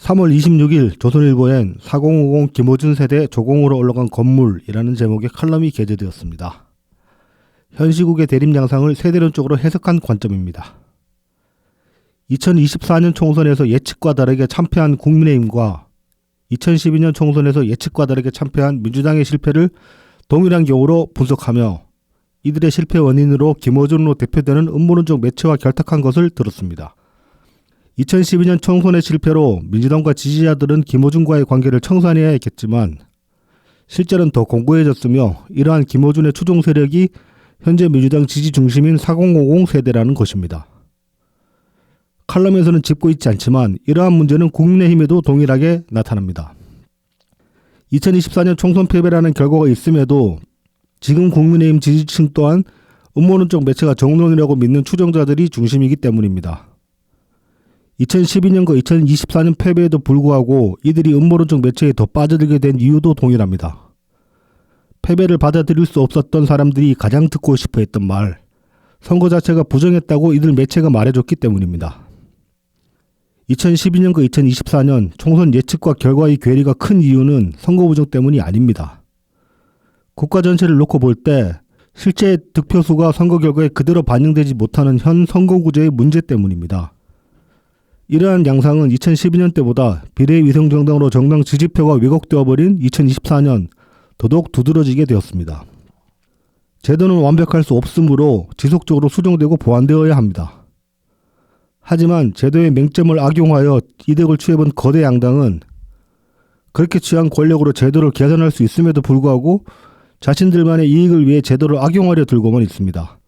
3월 26일 조선일보엔 4050 김어준 세대 조공으로 올라간 건물이라는 제목의 칼럼이 게재되었습니다. 현 시국의 대립 양상을 세대론적으로 해석한 관점입니다. 2024년 총선에서 예측과 다르게 참패한 국민의힘과 2012년 총선에서 예측과 다르게 참패한 민주당의 실패를 동일한 경우로 분석하며 이들의 실패 원인으로 김어준으로 대표되는 음모론적 매체와 결탁한 것을 들었습니다. 2012년 총선의 실패로 민주당과 지지자들은 김어준과의 관계를 청산해야 했겠지만 실제는 더 공고해졌으며 이러한 김어준의 추종 세력이 현재 민주당 지지 중심인 4050 세대라는 것입니다. 칼럼에서는 짚고 있지 않지만 이러한 문제는 국민의힘에도 동일하게 나타납니다. 2024년 총선 패배라는 결과가 있음에도 지금 국민의힘 지지층 또한 음모론적 매체가 정론이라고 믿는 추종자들이 중심이기 때문입니다. 2012년과 2024년 패배에도 불구하고 이들이 음모론적 매체에 더 빠져들게 된 이유도 동일합니다. 패배를 받아들일 수 없었던 사람들이 가장 듣고 싶어 했던 말, 선거 자체가 부정했다고 이들 매체가 말해줬기 때문입니다. 2012년과 2024년 총선 예측과 결과의 괴리가 큰 이유는 선거 부정 때문이 아닙니다. 국가 전체를 놓고 볼 때 실제 득표수가 선거 결과에 그대로 반영되지 못하는 현 선거구제의 문제 때문입니다. 이러한 양상은 2012년 때보다 비례위성정당으로 정당 지지표가 왜곡되어 버린 2024년 더더욱 두드러지게 되었습니다. 제도는 완벽할 수 없으므로 지속적으로 수정되고 보완되어야 합니다. 하지만 제도의 맹점을 악용하여 이득을 취해본 거대 양당은 그렇게 취한 권력으로 제도를 개선할 수 있음에도 불구하고 자신들만의 이익을 위해 제도를 악용하려 들고만 있습니다.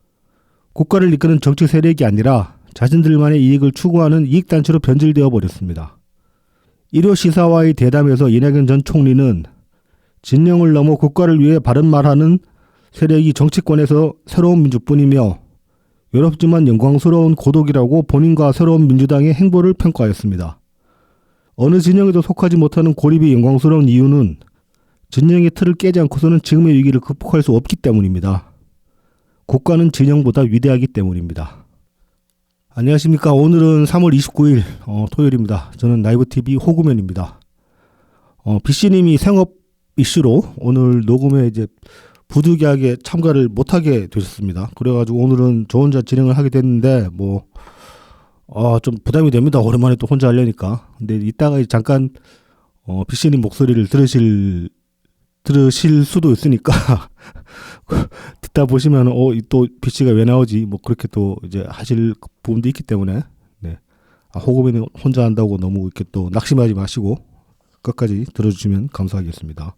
국가를 이끄는 정치 세력이 아니라 자신들만의 이익을 추구하는 이익단체로 변질되어 버렸습니다. 1호 시사와의 대담에서 이낙연 전 총리는 진영을 넘어 국가를 위해 바른 말하는 세력이 정치권에서 새로운 민주뿐이며 외롭지만 영광스러운 고독이라고 본인과 새로운 민주당의 행보를 평가하였습니다. 어느 진영에도 속하지 못하는 고립이 영광스러운 이유는 진영의 틀을 깨지 않고서는 지금의 위기를 극복할 수 없기 때문입니다. 국가는 진영보다 위대하기 때문입니다. 안녕하십니까. 오늘은 3월 29일 토요일입니다. 저는 라이브TV 호구면입니다. BC님이 생업 이슈로 오늘 녹음에 이제 부득이하게 참가를 못하게 되셨습니다. 그래가지고 오늘은 저 혼자 진행을 하게 됐는데 좀 부담이 됩니다. 오랜만에 또 혼자 하려니까. 근데 이따가 잠깐 BC님 목소리를 들으실 수도 있으니까 듣다 보시면 또 BC가 왜 나오지 뭐 그렇게 또 이제 하실 부분도 있기 때문에 호구면은 혼자 한다고 너무 이렇게 또 낙심하지 마시고 끝까지 들어주시면 감사하겠습니다.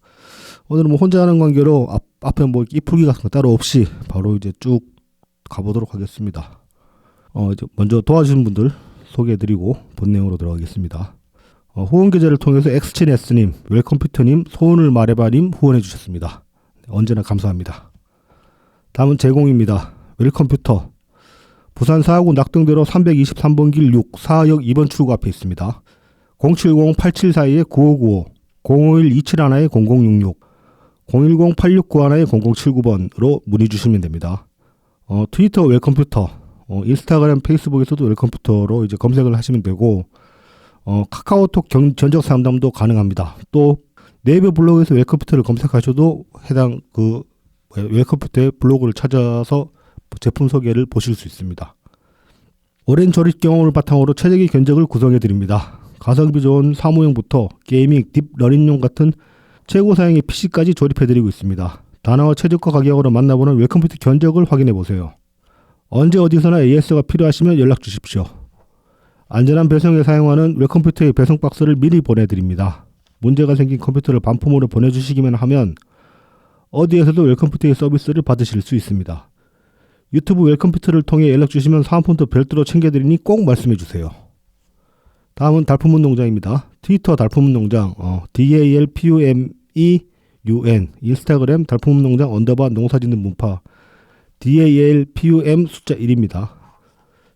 오늘은 뭐 혼자 하는 관계로 앞에 뭐 이풀기 같은 거 따로 없이 바로 이제 쭉 가보도록 하겠습니다. 이제 먼저 도와주신 분들 소개해드리고 본 내용으로 들어가겠습니다. 후원 계좌를 통해서 엑스치네스님, 웰컴퓨터님, 소원을 말해봐님 후원해주셨습니다. 언제나 감사합니다. 다음은 제공입니다. 웰컴퓨터 부산 사하구 낙동대로 323번 길 6, 4역 2번 출구 앞에 있습니다. 070-8742-9595, 051-271-0066, 010-8691-0079번으로 문의 주시면 됩니다. 트위터 웰컴퓨터, 인스타그램, 페이스북에서도 웰컴퓨터로 이제 검색을 하시면 되고, 카카오톡 전적 상담도 가능합니다. 또 네이버 블로그에서 웰컴퓨터를 검색하셔도 해당 웰컴퓨터의 블로그를 찾아서 제품 소개를 보실 수 있습니다. 오랜 조립 경험을 바탕으로 최적의 견적을 구성해 드립니다. 가성비 좋은 사무용부터 게이밍, 딥러닝용 같은 최고 사양의 PC까지 조립해 드리고 있습니다. 단어와 최저가 가격으로 만나보는 웰컴퓨터 견적을 확인해 보세요. 언제 어디서나 AS가 필요하시면 연락 주십시오. 안전한 배송에 사용하는 웰컴퓨터의 배송 박스를 미리 보내드립니다. 문제가 생긴 컴퓨터를 반품으로 보내주시기만 하면 어디에서도 웰컴퓨터의 서비스를 받으실 수 있습니다. 유튜브 웰컴퓨터를 통해 연락 주시면 사은품도 별도로 챙겨드리니 꼭 말씀해주세요. 다음은 달품운동장입니다. 트위터 달품운동장 DALPUMEUN, 인스타그램 달품운동장 농사짓는 문파 DALPUM 숫자 1입니다.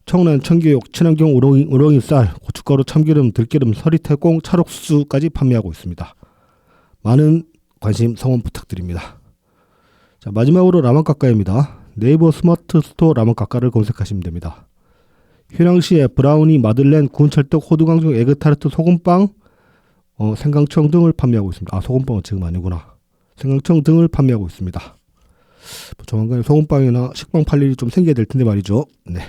청란, 청교육, 친환경 우렁이 쌀, 고춧가루, 참기름, 들기름, 서리태공, 찰옥수수까지 판매하고 있습니다. 많은 관심 성원 부탁드립니다. 자, 마지막으로 라만카카입니다. 네이버 스마트 스토어 라만카카를 검색하시면 됩니다. 휴양시에 브라우니, 마들렌, 구운 찰떡, 호두강정, 에그타르트, 소금빵, 생강청 등을 판매하고 있습니다. 아, 소금빵은 지금 아니구나. 생강청 등을 판매하고 있습니다. 조만간에 소금빵이나 식빵 팔 일이 좀 생겨야 될 텐데 말이죠. 네.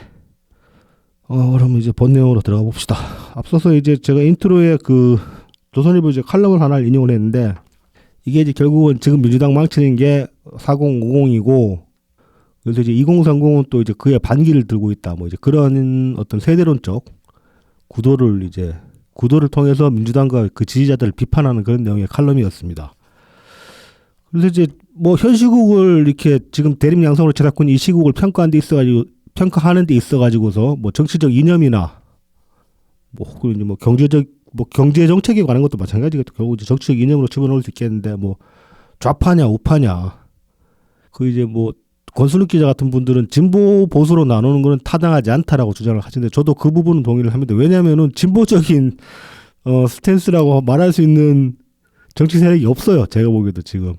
그럼 이제 본 내용으로 들어가 봅시다. 앞서서 이제 제가 인트로에 그 조선일보 이제 칼럼을 하나를 인용을 했는데, 이게 이제 결국은 지금 민주당 망치는 게 4050이고, 그래서 이제 2030은 또 이제 그의 반기를 들고 있다. 뭐 이제 그런 어떤 세대론적 구도를 통해서 민주당과 그 지지자들을 비판하는 그런 내용의 칼럼이었습니다. 그래서 이제 뭐 현 시국을 이렇게 지금 대립 양상으로 제작군 이 시국을 평가하는 데 있어가지고서 뭐 정치적 이념이나 뭐 혹은 이제 뭐 경제 정책에 관한 것도 마찬가지겠죠. 결국 이제 정치적 이념으로 집어넣을 수 있겠는데, 뭐 좌파냐 우파냐, 그 이제 뭐 권순욱 기자 같은 분들은 진보 보수로 나누는 것은 타당하지 않다라고 주장을 하시는데, 저도 그 부분은 동의를 합니다. 왜냐하면은 진보적인 스탠스라고 말할 수 있는 정치 세력이 없어요. 제가 보기에도 지금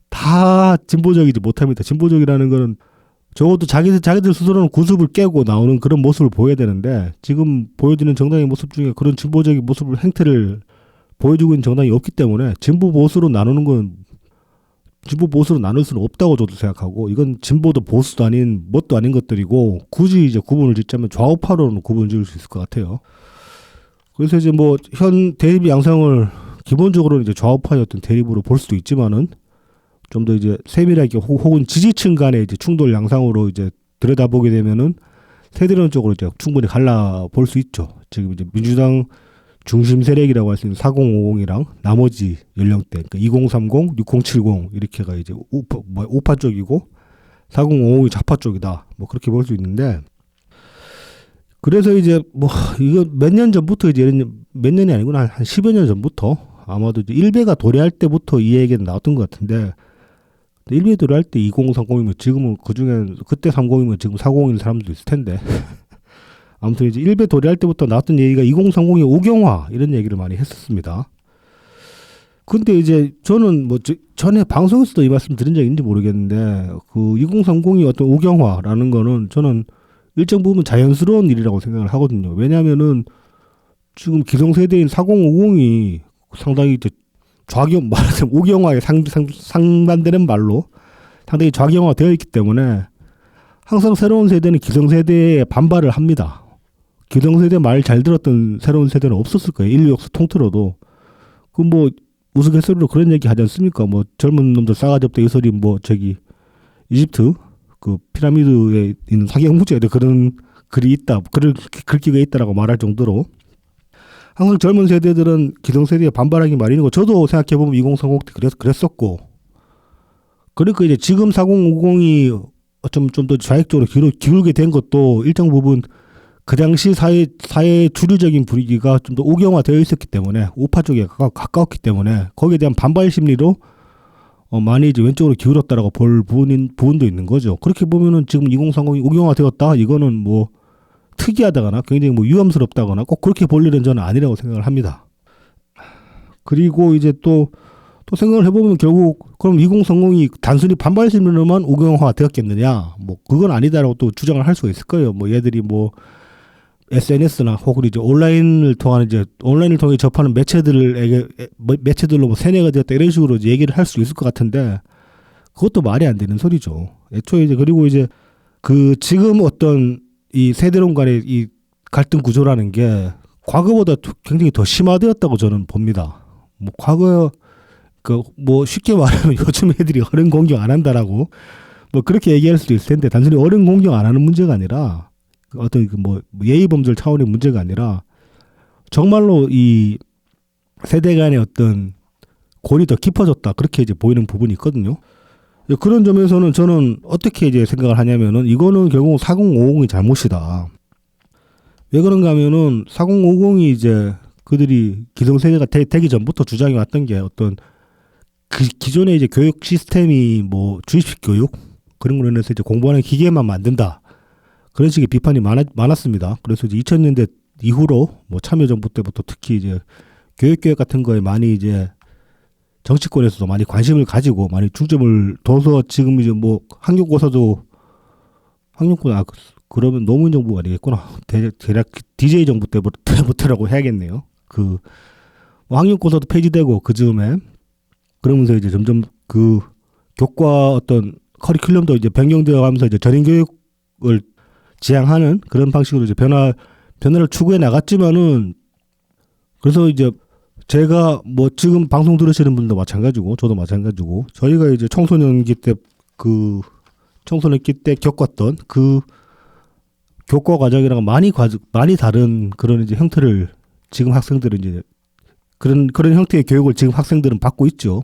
다 진보적이지 못합니다. 진보적이라는 거는 적어도 자기들 스스로는 구습을 깨고 나오는 그런 모습을 보여야 되는데, 지금 보여지는 정당의 모습 중에 그런 진보적인 모습을 행태를 보여주고 있는 정당이 없기 때문에 진보 보수로 나눌 수는 없다고 저도 생각하고, 이건 진보도 보수도 아닌 뭣도 아닌 것들이고, 굳이 이제 구분을 짓자면 좌우파로는 구분을 지을 수 있을 것 같아요. 그래서 이제 뭐 현 대립 양상을 기본적으로는 이제 좌우파의 어떤 대립으로 볼 수도 있지만은, 좀 더 이제 세밀하게 혹은 지지층 간의 이제 충돌 양상으로 이제 들여다보게 되면은 세대론적으로 이제 충분히 갈라볼 수 있죠. 지금 이제 민주당 중심 세력이라고 할 수 있는 4050이랑 나머지 연령대, 그러니까 2030, 6070 이렇게가 이제 우파 쪽이고 4050이 좌파 쪽이다. 뭐 그렇게 볼 수 있는데, 그래서 이제 뭐 이거 몇 년 전부터 이제 몇 년이 아니구나, 한 10여 년 전부터 아마도 이제 일베가 도래할 때부터 이 얘기는 나왔던 것 같은데, 일베 도래할 때 2030이면 지금은 그때 30이면 지금 40인 사람들도 있을 텐데 아무튼 이제 일베 도래할 때부터 나왔던 얘기가 2030의 오경화 이런 얘기를 많이 했었습니다. 근데 이제 저는 뭐 전에 방송에서도 이 말씀 드린 적이 있는지 모르겠는데, 그 2030이 어떤 오경화라는 거는 저는 일정 부분 자연스러운 일이라고 생각을 하거든요. 왜냐하면은 지금 기성세대인 4050이 상당히 이제 말하자면 오경화에 상반되는 말로 상당히 좌경화가 되어 있기 때문에, 항상 새로운 세대는 기성세대에 반발을 합니다. 기성세대 말 잘 들었던 새로운 세대는 없었을 거예요. 인류 역사 통틀어도. 그 뭐 우스갯소리로 그런 얘기 하지 않습니까? 뭐 젊은 놈들 싸가지 없다 이 소리, 뭐 저기 이집트 그 피라미드에 있는 사경무지에도 그런 글이 있다, 글귀가 있다라고 말할 정도로 항상 젊은 세대들은 기성세대에 반발하기 마련이고, 저도 생각해보면 2030 때 그랬었고, 그러니까 이제 지금 4050이 좀 더 좌익적으로 기울게 된 것도 일정 부분 그 당시 사회 주류적인 분위기가 좀 더 오경화되어 있었기 때문에, 우파 쪽에 가까웠기 때문에 거기에 대한 반발 심리로 많이 이제 왼쪽으로 기울었다라고 볼 부분도 있는 거죠. 그렇게 보면은 지금 2030이 오경화되었다, 이거는 뭐 특이하다거나 굉장히 뭐 위험스럽다거나 꼭 그렇게 볼 일은 저는 아니라고 생각을 합니다. 그리고 이제 또 생각을 해보면, 결국 그럼 2030이 단순히 반발 심리로만 오경화가 되었겠느냐, 뭐 그건 아니다라고 또 주장을 할 수가 있을 거예요. 뭐 얘들이 뭐 SNS나 혹은 이제 온라인을 통해 접하는 매체들로 뭐 세뇌가 되었다 이런 식으로 이제 얘기를 할 수 있을 것 같은데, 그것도 말이 안 되는 소리죠. 애초에 이제 그리고 이제 그 지금 어떤 이 세대론 간의 이 갈등 구조라는 게 과거보다 굉장히 더 심화되었다고 저는 봅니다. 뭐 과거 뭐 쉽게 말하면 요즘 애들이 어른 공경 안 한다라고 뭐 그렇게 얘기할 수도 있을 텐데, 단순히 어른 공경 안 하는 문제가 아니라 어떤 뭐 예의 범절 차원의 문제가 아니라 정말로 이 세대 간의 어떤 골이 더 깊어졌다, 그렇게 이제 보이는 부분이 있거든요. 그런 점에서는 저는 어떻게 이제 생각을 하냐면은, 이거는 결국 4050이 잘못이다. 왜 그런가 하면은 4050이 이제 그들이 기성세대가 되기 전부터 주장해 왔던 게 어떤 기존의 이제 교육 시스템이 뭐 주입식 교육 그런 걸로 인해서 이제 공부하는 기계만 만든다, 그런 식의 비판이 많았습니다. 그래서 이제 2000년대 이후로 뭐 참여정부 때부터 특히 이제 교육개혁 같은 거에 많이 이제 정치권에서도 많이 관심을 가지고 많이 중점을 둬서, 지금 이제 뭐 학력고사도 그러면 노무현 정부가 아니겠구나. 대략 DJ 정부 때부터라고 해야겠네요. 학력고사도 폐지되고 그 즈음에 그러면서 이제 점점 그 교과 어떤 커리큘럼도 이제 변경되어 가면서 이제 전인 교육을 지향하는 그런 방식으로 이제 변화를 추구해 나갔지만은 그래서 이제 제가 뭐 지금 방송 들으시는 분도 마찬가지고 저도 마찬가지고 저희가 이제 청소년기 때 겪었던 그 교과 과정이랑 많이 다른 그런 이제 형태를 지금 학생들은 이제 그런 형태의 교육을 지금 학생들은 받고 있죠.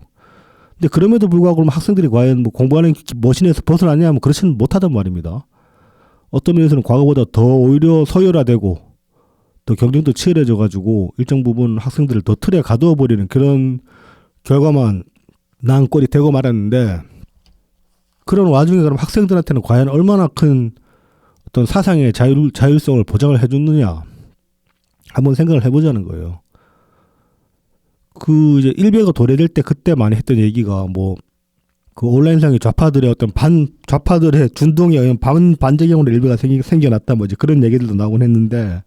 근데 그럼에도 불구하고 학생들이 과연 뭐 공부하는 머신에서 벗어나냐면 그렇지는 못하단 말입니다. 어떤 면에서는 과거보다 더 오히려 서열화되고 더 경쟁도 치열해져 가지고 일정 부분 학생들을 더 틀에 가두어 버리는 그런 결과만 난 꼴이 되고 말았는데 그런 와중에 그럼 학생들한테는 과연 얼마나 큰 어떤 사상의 자율성을 보장을 해줬느냐 한번 생각을 해보자는 거예요. 그 이제 일베가 도래될 때 그때 많이 했던 얘기가 뭐 그 온라인상의 좌파들의 어떤 좌파들의 준동에 의한 반작용으로 일베가 생겨났다 뭐 이제 그런 얘기들도 나오곤 했는데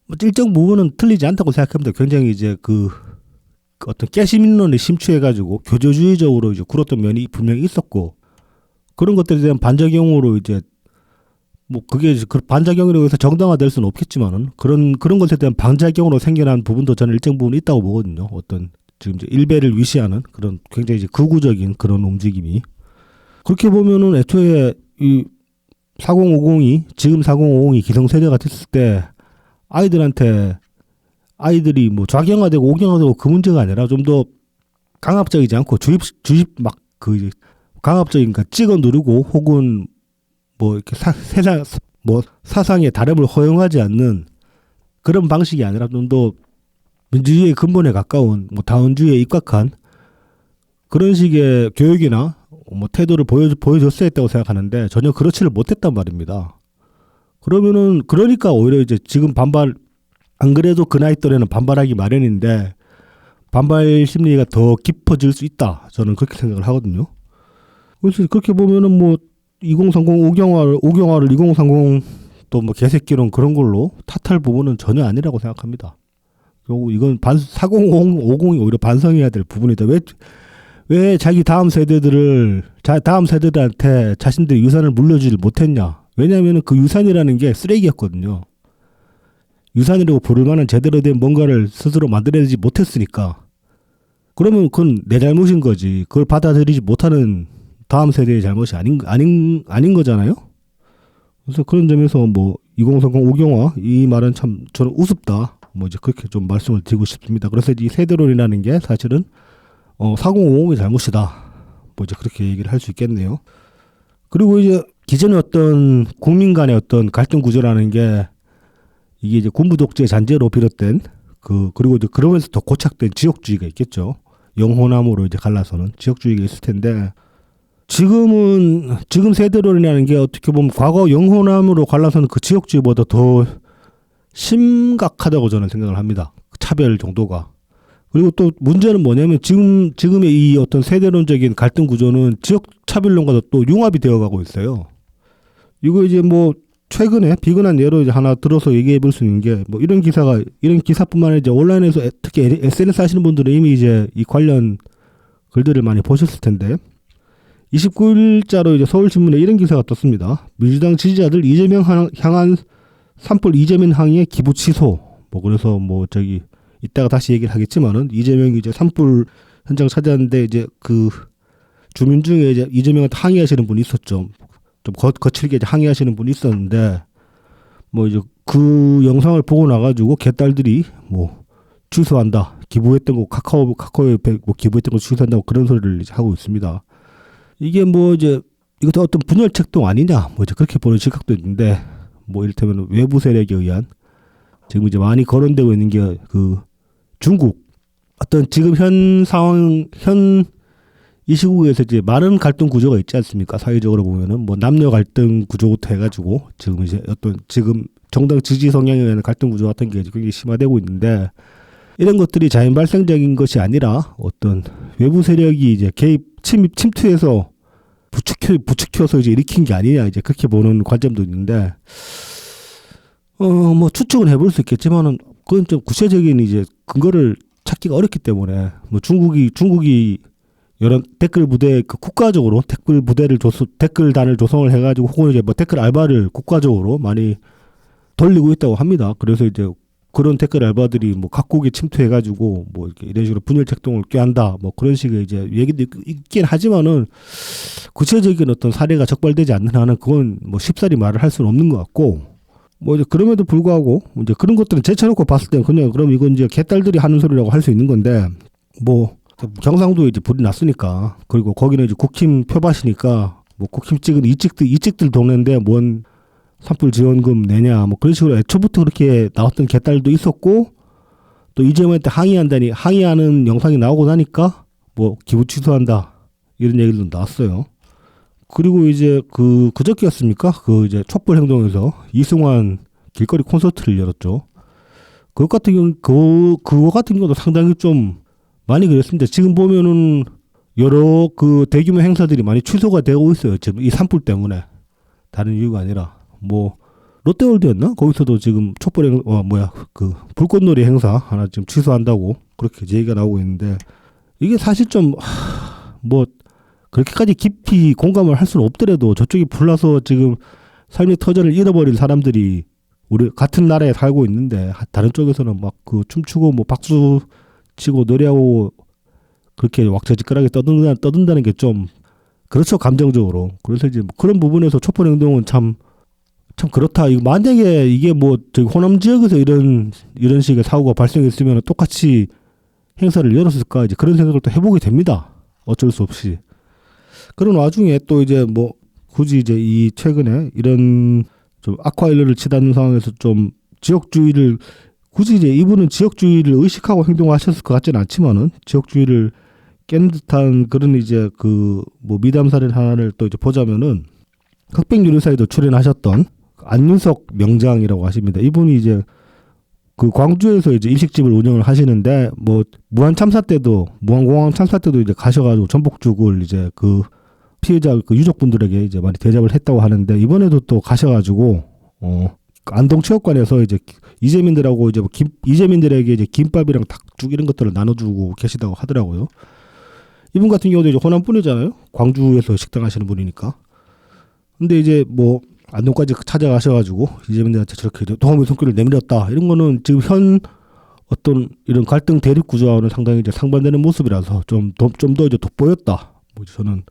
뭐 일정 부분은 틀리지 않다고 생각합니다. 굉장히 이제 그 어떤 깨심론에 심취해가지고 교조주의적으로 이제 굴었던 면이 분명히 있었고 그런 것들에 대한 반작용으로 이제 뭐 그게 그 반작용으로 해서 정당화될 수는 없겠지만은 그런 것에 대한 반작용으로 생겨난 부분도 저는 일정 부분 있다고 보거든요. 어떤 지금 이제 일베를 위시하는 그런 굉장히 이제 극우적인 그런 움직임이 그렇게 보면은 애초에 이 4050이 지금 4050이 기성세대가 됐을 때 아이들이 뭐 좌경화되고 우경화되고 그 문제가 아니라 좀 더 강압적이지 않고 주입 막 그 강압적인 그러니까 찍어 누르고 혹은 뭐 이렇게 사상의 다름을 허용하지 않는 그런 방식이 아니라 좀 더 민주주의의 근본에 가까운 뭐 다원주의에 입각한 그런 식의 교육이나 뭐 태도를 보여줬어야 했다고 생각하는데 전혀 그렇지를 못했단 말입니다. 그러니까 오히려 이제 지금 안 그래도 그 나이 또래는 반발하기 마련인데 반발 심리가 더 깊어질 수 있다. 저는 그렇게 생각을 하거든요. 그래서 그렇게 보면은 뭐 2030 오경화를 2030 또 뭐 개새끼론 그런 걸로 탓할 부분은 전혀 아니라고 생각합니다. 이건 4050이 오히려 반성해야 될 부분이다. 왜 자기 다음 세대들한테 자신들이 유산을 물려주질 못했냐. 왜냐하면 그 유산이라는 게 쓰레기였거든요. 유산이라고 부를 만한 제대로 된 뭔가를 스스로 만들어내지 못했으니까. 그러면 그건 내 잘못인 거지. 그걸 받아들이지 못하는 다음 세대의 잘못이 아닌 거잖아요. 그래서 그런 점에서 뭐 2030 오경화 이 말은 참 저는 우습다. 뭐 이제 그렇게 좀 말씀을 드리고 싶습니다. 그래서 이 세대론이라는 게 사실은 4050의 잘못이다. 뭐 이제 그렇게 얘기를 할 수 있겠네요. 그리고 이제 기존의 어떤 국민 간의 어떤 갈등 구조라는 게 이게 이제 군부 독재 잔재로 비롯된 그리고 이제 그러면서 더 고착된 지역주의가 있겠죠. 영호남으로 이제 갈라서는 지역주의가 있을 텐데 지금 세대론이라는 게 어떻게 보면 과거 영호남으로 갈라서는 그 지역주의보다 더 심각하다고 저는 생각을 합니다. 차별 정도가. 그리고 또 문제는 뭐냐면 지금의 이 어떤 세대론적인 갈등 구조는 지역 차별론과도 또 융합이 되어가고 있어요. 이거 이제 뭐 최근에 비근한 예로 이제 하나 들어서 얘기해 볼 수 있는 게 뭐 이런 기사뿐만 아니라 이제 온라인에서 특히 SNS 하시는 분들은 이미 이제 이 관련 글들을 많이 보셨을 텐데 29일자로 이제 서울신문에 이런 기사가 떴습니다. 민주당 지지자들 이재명 향한 산불 이재명 항의의 기부 취소. 뭐 그래서 뭐 저기 이따가 다시 얘기를 하겠지만은 이재명이 이제 산불 현장 찾았는데 이제 그 주민 중에 이제 이재명한테 항의하시는 분이 있었죠. 좀 거칠게 이제 항의하시는 분이 있었는데 뭐 이제 그 영상을 보고 나가지고 개딸들이 뭐 취소한다. 기부했던 거 카카오에 뭐 기부했던 거 취소한다고 그런 소리를 이제 하고 있습니다. 이게 뭐 이제 이것도 어떤 분열 책동 아니냐 뭐 이제 그렇게 보는 시각도 있는데 뭐 이를테면 외부 세력에 의한 지금 이제 많이 거론되고 있는 게 그 중국 어떤 지금 현 상황 이 시국에서 이제 많은 갈등 구조가 있지 않습니까? 사회적으로 보면은 뭐 남녀 갈등 구조부터 해가지고 지금 이제 어떤 지금 정당 지지 성향에 의한 갈등 구조 같은 게 굉장히 심화되고 있는데 이런 것들이 자연 발생적인 것이 아니라 어떤 외부 세력이 이제 침투해서 부추켜서 이제 일으킨 게 아니냐 이제 그렇게 보는 관점도 있는데 뭐 추측은 해볼 수 있겠지만은 그건 좀 구체적인 이제 근거를 찾기가 어렵기 때문에 뭐 중국이 여러 댓글 부대 국가적으로 댓글단을 조성을 해가지고 혹은 이제 뭐 댓글 알바를 국가적으로 많이 돌리고 있다고 합니다. 그래서 이제 그런 댓글 알바들이 뭐 각국에 침투해가지고 뭐 이렇게 이런 식으로 분열 책동을 꾀한다 뭐 그런 식의 이제 얘기도 있긴 하지만은 구체적인 어떤 사례가 적발되지 않는 한은 그건 뭐 쉽사리 말을 할 수는 없는 것 같고 뭐 이제 그럼에도 불구하고 이제 그런 것들은 제쳐놓고 봤을 때는 그냥 그럼 이건 이제 개딸들이 하는 소리라고 할 수 있는 건데 뭐 경상도에 이제 불이 났으니까 그리고 거기는 이제 국힘 표밭이니까 뭐 국힘 찍은 이직들 동네인데 뭔 산불 지원금 내냐 뭐 그런 식으로 애초부터 그렇게 나왔던 개딸도 있었고 또 이재명한테 항의하는 영상이 나오고 나니까 뭐 기부 취소한다 이런 얘기도 나왔어요. 그리고 이제 그저께였습니까? 그 이제 촛불 행동에서 이승환 길거리 콘서트를 열었죠. 그거 같은 경우도 상당히 좀 많이 그랬습니다. 지금 보면은 여러 그 대규모 행사들이 많이 취소가 되고 있어요. 지금 이 산불 때문에. 다른 이유가 아니라. 뭐, 롯데월드였나? 거기서도 지금 불꽃놀이 행사 하나 지금 취소한다고 그렇게 얘기가 나오고 있는데, 이게 사실 좀, 그렇게까지 깊이 공감을 할 수는 없더라도 저쪽이 불나서 지금 삶의 터전을 잃어버린 사람들이 우리 같은 나라에 살고 있는데, 다른 쪽에서는 막 춤추고 뭐 박수 치고 노래하고 그렇게 왁자지껄하게 떠든다는 게 좀 그렇죠 감정적으로. 그래서 이제 뭐 그런 부분에서 촛불 행동은 참 그렇다. 만약에 이게 뭐 저기 호남 지역에서 이런 식의 사고가 발생했으면 똑같이 행사를 열었을까 이제 그런 생각을 또 해보게 됩니다. 어쩔 수 없이. 그런 와중에 또 이제 뭐 굳이 이제 이 최근에 이런 좀 악화일로를 치닫는 상황에서 좀 지역주의를 굳이 이제 이분은 지역주의를 의식하고 행동하셨을 것 같지는 않지만은 지역주의를 깬 듯한 그런 이제 뭐 미담 사례 하나를 또 이제 보자면은 흑백요리사에도 출연하셨던 안윤석 명장이라고 하십니다. 이분이 이제 광주에서 이제 일식집을 운영을 하시는데 뭐 무한공항 참사 때도 이제 가셔가지고 전복죽을 이제 피해자 유족분들에게 이제 많이 대접을 했다고 하는데 이번에도 또 가셔가지고 안동체육관에서 이제 이재민들에게 이제 김밥이랑 닭죽 이런 것들을 나눠주고 계시다고 하더라고요. 이분 같은 경우도 이제 호남 분이잖아요. 광주에서 식당 하시는 분이니까. 근데 이제 뭐 안동까지 찾아가셔가지고 이재민들한테 저렇게 도움의 손길을 내밀었다. 이런 거는 지금 어떤 이런 갈등 대립 구조와는 상당히 이제 상반되는 모습이라서 좀 더 이제 돋보였다. 뭐 저는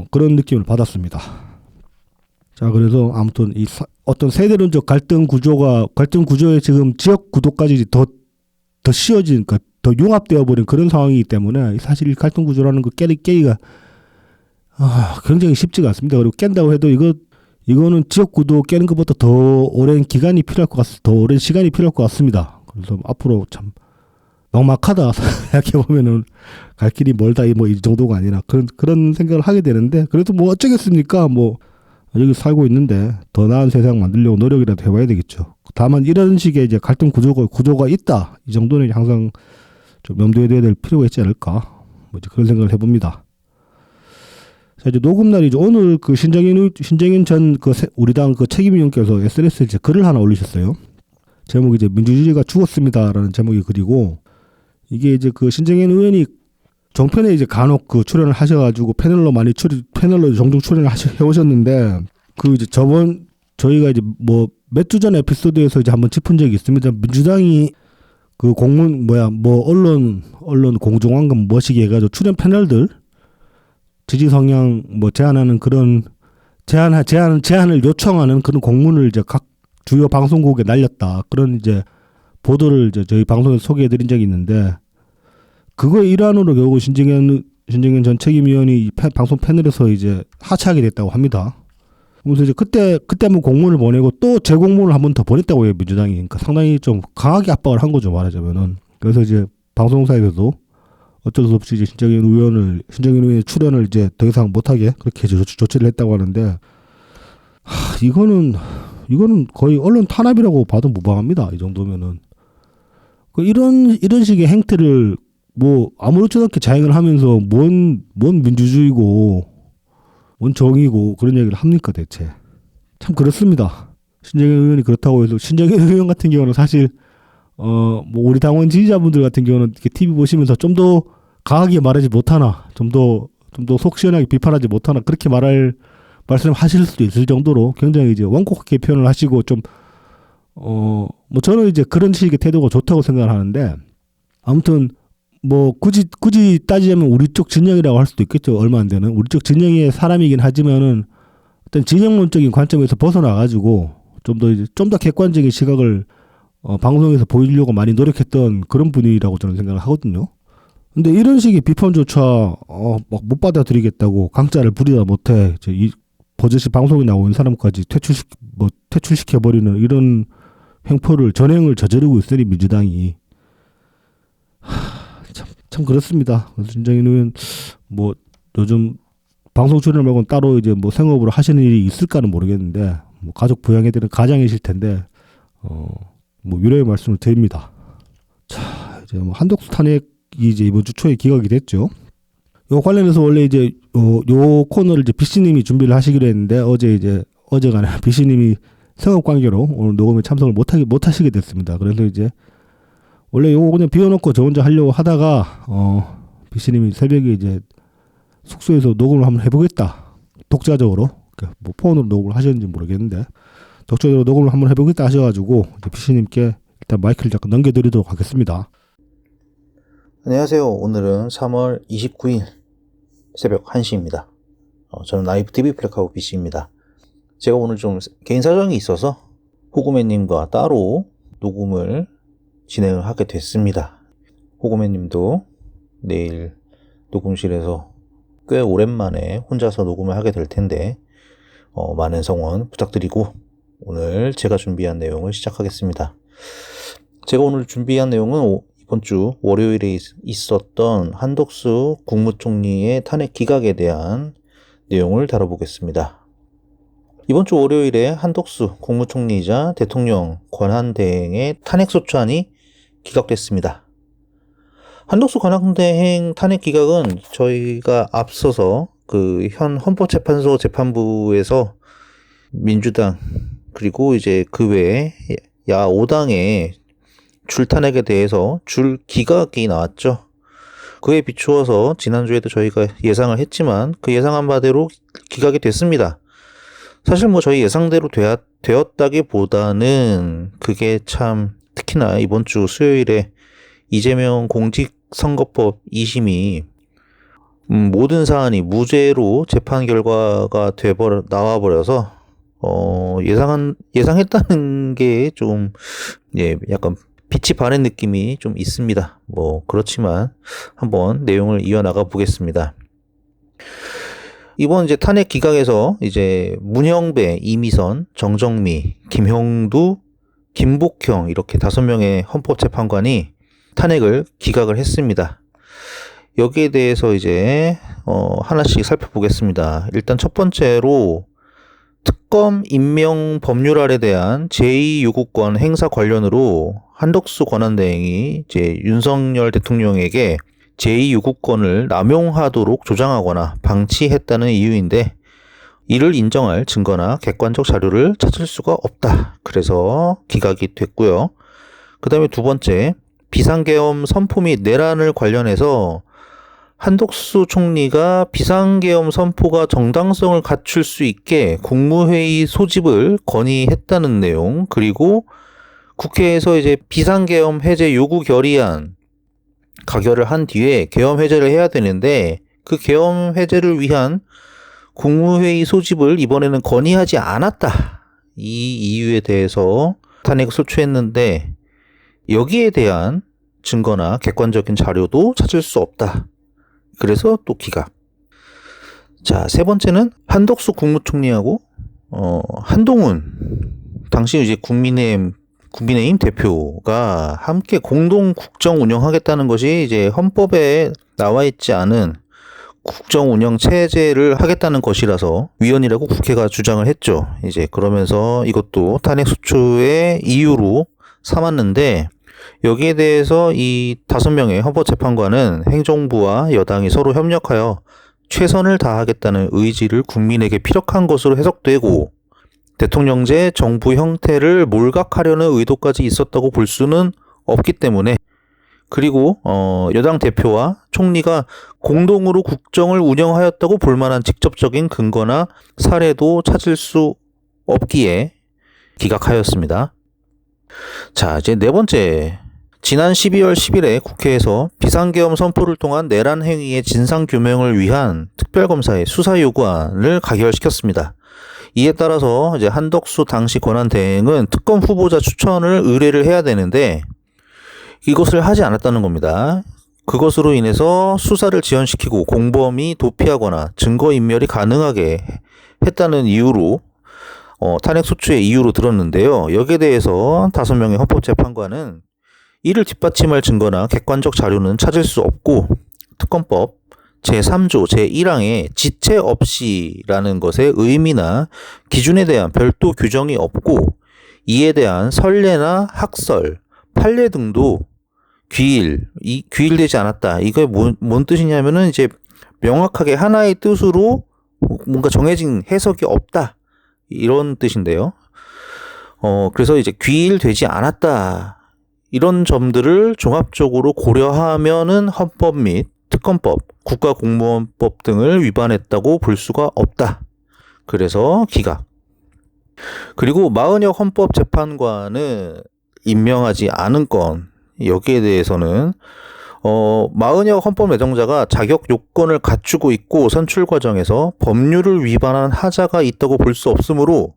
그런 느낌을 받았습니다. 자, 그래서 아무튼 어떤 세대론적 갈등 구조에 지금 지역 구도까지 더 씌워진, 그러니까 더 융합되어 버린 그런 상황이기 때문에 사실 이 갈등 구조라는 거 깨기가 굉장히 쉽지가 않습니다. 그리고 깬다고 해도 이거는 지역 구도 깨는 것보다 더 오랜 시간이 필요할 것 같습니다. 그래서 앞으로 참 막막하다 생각해 보면은 갈 길이 멀다 뭐 이 정도가 아니라 그런 생각을 하게 되는데 그래도 뭐 어쩌겠습니까? 뭐 여기 살고 있는데 더 나은 세상 만들려고 노력이라도 해봐야 되겠죠. 다만 이런 식의 이제 갈등 구조가 있다. 이 정도는 항상 좀 염두에 둬야 될 필요가 있지 않을까. 뭐 이제 그런 생각을 해봅니다. 자, 이제 녹음날이죠. 오늘 신정인 전 우리 당 책임위원께서 SNS에 이제 글을 하나 올리셨어요. 제목이 이제 민주주의가 죽었습니다라는 제목의 글이고 이게 이제 신정인 의원이 종편에 이제 간혹 출연을 하셔가지고 패널로 종종 출연을 해오셨는데 이제 저희가 이제 뭐 몇 주 전 에피소드에서 이제 한번 짚은 적이 있습니다. 민주당이 언론 공정왕금 뭐시기 해가지고 출연 패널들 지지 성향 제안하는 그런 제안을 요청하는 그런 공문을 이제 각 주요 방송국에 날렸다. 그런 이제 보도를 이제 저희 방송에서 소개해드린 적이 있는데 그거의 일환으로 결국 신정인 전 책임위원이 방송 패널에서 이제 하차하게 됐다고 합니다. 그래서 이제 그때 한번 공문을 보내고 또 재공문을 한 번 더 보냈다고 해요, 민주당이. 그러니까 상당히 좀 강하게 압박을 한 거죠, 말하자면은. 그래서 이제 방송사에서도 어쩔 수 없이 이제 신정인 의원의 출연을 이제 더 이상 못하게 그렇게 조치를 했다고 하는데, 이거는 거의 언론 탄압이라고 봐도 무방합니다. 이 정도면은. 이런 식의 행태를 뭐 아무렇지도 않게 자행을 하면서 뭔 민주주의고 뭔 정의고 그런 얘기를 합니까 대체. 참 그렇습니다. 신정인 의원이 그렇다고 해서 신정인 의원 같은 경우는 사실 뭐 우리 당원 지지자분들 같은 경우는 이렇게 TV 보시면서 좀 더 강하게 말하지 못하나, 좀 더 속 시원하게 비판하지 못하나 그렇게 말씀하실 수도 있을 정도로 굉장히 이제 완곡하게 표현을 하시고 뭐 저는 이제 그런 식의 태도가 좋다고 생각을 하는데, 아무튼 뭐 굳이 따지자면 우리 쪽 진영이라고 할 수도 있겠죠. 얼마 안 되는 우리 쪽 진영의 사람이긴 하지만은 어떤 진영론적인 관점에서 벗어나가지고 좀 더 객관적인 시각을 방송에서 보이려고 많이 노력했던 그런 분이라고 저는 생각을 하거든요. 근데 이런 식의 비판조차 막 못 받아들이겠다고 강짜를 부리다 못해 이 버젓이 방송에 나오는 사람까지 퇴출시켜버리는 이런 전행을 저지르고 있으니 민주당이 참 그렇습니다. 진정이는 뭐 요즘 방송 출연 말고는 따로 이제 뭐 생업으로 하시는 일이 있을까는 모르겠는데, 뭐 가족 부양에 대한 가장이실 텐데 뭐 위로의 말씀을 드립니다. 자, 이제 뭐 한덕수 탄핵이 이제 이번 주 초에 기각이 됐죠. 요 관련해서 원래 이제 요 코너를 이제 BC님이 준비를 하시기로 했는데 어제간에 BC님이 생업 관계로 오늘 녹음에 참석을 못 하시게 됐습니다. 그래서 이제 원래 요거 그냥 비워놓고 저 혼자 하려고 하다가 BC님이 새벽에 이제 숙소에서 녹음을 한번 해보겠다, 독자적으로 뭐 폰으로 녹음을 하셨는지 모르겠는데 독자적으로 녹음을 한번 해보겠다 하셔가지고 BC님께 일단 마이크를 잠깐 넘겨드리도록 하겠습니다. 안녕하세요. 오늘은 3월 29일 새벽 1시입니다. 저는 라이브 TV 플래카우 BC입니다. 제가 오늘 좀 개인 사정이 있어서 호구매님과 따로 녹음을 진행을 하게 됐습니다. 호구매님도 내일 녹음실에서 꽤 오랜만에 혼자서 녹음을 하게 될 텐데 많은 성원 부탁드리고 오늘 제가 준비한 내용을 시작하겠습니다. 제가 오늘 준비한 내용은 이번 주 월요일에 있었던 한덕수 국무총리의 탄핵 기각에 대한 내용을 다뤄보겠습니다. 이번 주 월요일에 한덕수 국무총리이자 대통령 권한대행의 탄핵소추안이 기각됐습니다. 한덕수 권한대행 탄핵 기각은 저희가 앞서서 그 현 헌법재판소 재판부에서 민주당 그리고 이제 그 외에 야 5당의 줄탄핵에 대해서 줄 기각이 나왔죠. 그에 비추어서 지난주에도 저희가 예상을 했지만 그 예상한 바대로 기각이 됐습니다. 사실 뭐 저희 예상대로 되었다기보다는 그게 참 특히나 이번 주 수요일에 이재명 공직선거법 2심이 모든 사안이 무죄로 재판 결과가 나와버려서 예상했다는 게 좀 약간 빛이 바랜 느낌이 좀 있습니다. 뭐 그렇지만 한번 내용을 이어나가 보겠습니다. 이번 이제 탄핵 기각에서 이제 문형배, 이미선, 정정미, 김형두, 김복형 이렇게 5명의 헌법재판관이 탄핵을 기각을 했습니다. 여기에 대해서 이제 하나씩 살펴보겠습니다. 일단 첫 번째로 특검 임명 법률안에 대한 제2요구권 행사 관련으로 한덕수 권한대행이 이제 윤석열 대통령에게 제2요구권을 남용하도록 조장하거나 방치했다는 이유인데 이를 인정할 증거나 객관적 자료를 찾을 수가 없다. 그래서 기각이 됐고요. 그 다음에 두 번째, 비상계엄 선포 및 내란을 관련해서 한덕수 총리가 비상계엄 선포가 정당성을 갖출 수 있게 국무회의 소집을 건의했다는 내용, 그리고 국회에서 이제 비상계엄 해제 요구 결의안 가결을 한 뒤에 계엄 해제를 해야 되는데 그 계엄 해제를 위한 국무회의 소집을 이번에는 건의하지 않았다. 이 이유에 대해서 탄핵을 소추했는데 여기에 대한 증거나 객관적인 자료도 찾을 수 없다. 그래서 또 기각. 자, 세 번째는 한덕수 국무총리하고 한동훈 당시 이제 국민의힘 대표가 함께 공동 국정 운영하겠다는 것이 이제 헌법에 나와 있지 않은 국정 운영 체제를 하겠다는 것이라서 위헌이라고 국회가 주장을 했죠. 이제 그러면서 이것도 탄핵 소추의 이유로 삼았는데 여기에 대해서 이 5명의 헌법재판관은 행정부와 여당이 서로 협력하여 최선을 다하겠다는 의지를 국민에게 피력한 것으로 해석되고 대통령제 정부 형태를 몰각하려는 의도까지 있었다고 볼 수는 없기 때문에, 그리고 여당 대표와 총리가 공동으로 국정을 운영하였다고 볼 만한 직접적인 근거나 사례도 찾을 수 없기에 기각하였습니다. 자, 이제 네 번째. 지난 12월 10일에 국회에서 비상계엄 선포를 통한 내란 행위의 진상규명을 위한 특별검사의 수사 요구안을 가결시켰습니다. 이에 따라서 이제 한덕수 당시 권한대행은 특검 후보자 추천을 의뢰를 해야 되는데 이것을 하지 않았다는 겁니다. 그것으로 인해서 수사를 지연시키고 공범이 도피하거나 증거인멸이 가능하게 했다는 이유로 탄핵 소추의 이유로 들었는데요. 여기에 대해서 5명의 헌법재판관은 이를 뒷받침할 증거나 객관적 자료는 찾을 수 없고 특검법 제3조 제1항에 지체 없이라는 것의 의미나 기준에 대한 별도 규정이 없고 이에 대한 선례나 학설, 판례 등도 귀일되지 않았다. 이게 뭔 뜻이냐면은 이제 명확하게 하나의 뜻으로 뭔가 정해진 해석이 없다. 이런 뜻인데요. 그래서 이제 귀일되지 않았다. 이런 점들을 종합적으로 고려하면은 헌법 및 특검법, 국가공무원법 등을 위반했다고 볼 수가 없다. 그래서 기각. 그리고 마은혁 헌법재판관은 임명하지 않은 건 여기에 대해서는 마은혁 헌법 내정자가 자격 요건을 갖추고 있고 선출 과정에서 법률을 위반한 하자가 있다고 볼 수 없으므로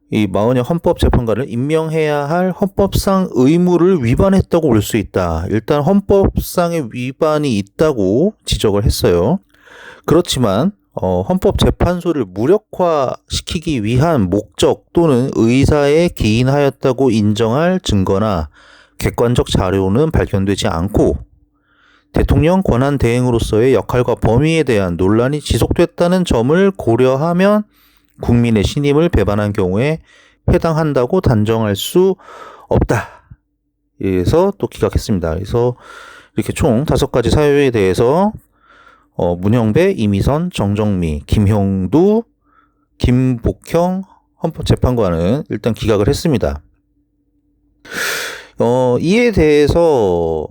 이 마은혁 헌법재판관을 임명해야 할 헌법상 의무를 위반했다고 볼 수 있다. 일단 헌법상의 위반이 있다고 지적을 했어요. 그렇지만 헌법재판소를 무력화시키기 위한 목적 또는 의사에 기인하였다고 인정할 증거나 객관적 자료는 발견되지 않고 대통령 권한 대행으로서의 역할과 범위에 대한 논란이 지속됐다는 점을 고려하면 국민의 신임을 배반한 경우에 해당한다고 단정할 수 없다. 그래서 또 기각했습니다. 그래서 이렇게 총 5가지 사유에 대해서 문형배, 이미선, 정정미, 김형두, 김복형 헌법재판관은 일단 기각을 했습니다. 이에 대해서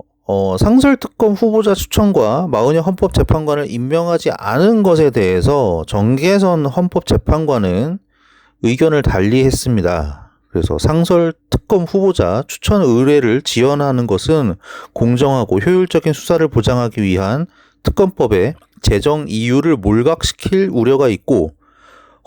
상설특검 후보자 추천과 마은혁 헌법재판관을 임명하지 않은 것에 대해서 정계선 헌법재판관은 의견을 달리했습니다. 그래서 상설특검 후보자 추천 의뢰를 지연하는 것은 공정하고 효율적인 수사를 보장하기 위한 특검법의 제정 이유를 몰각시킬 우려가 있고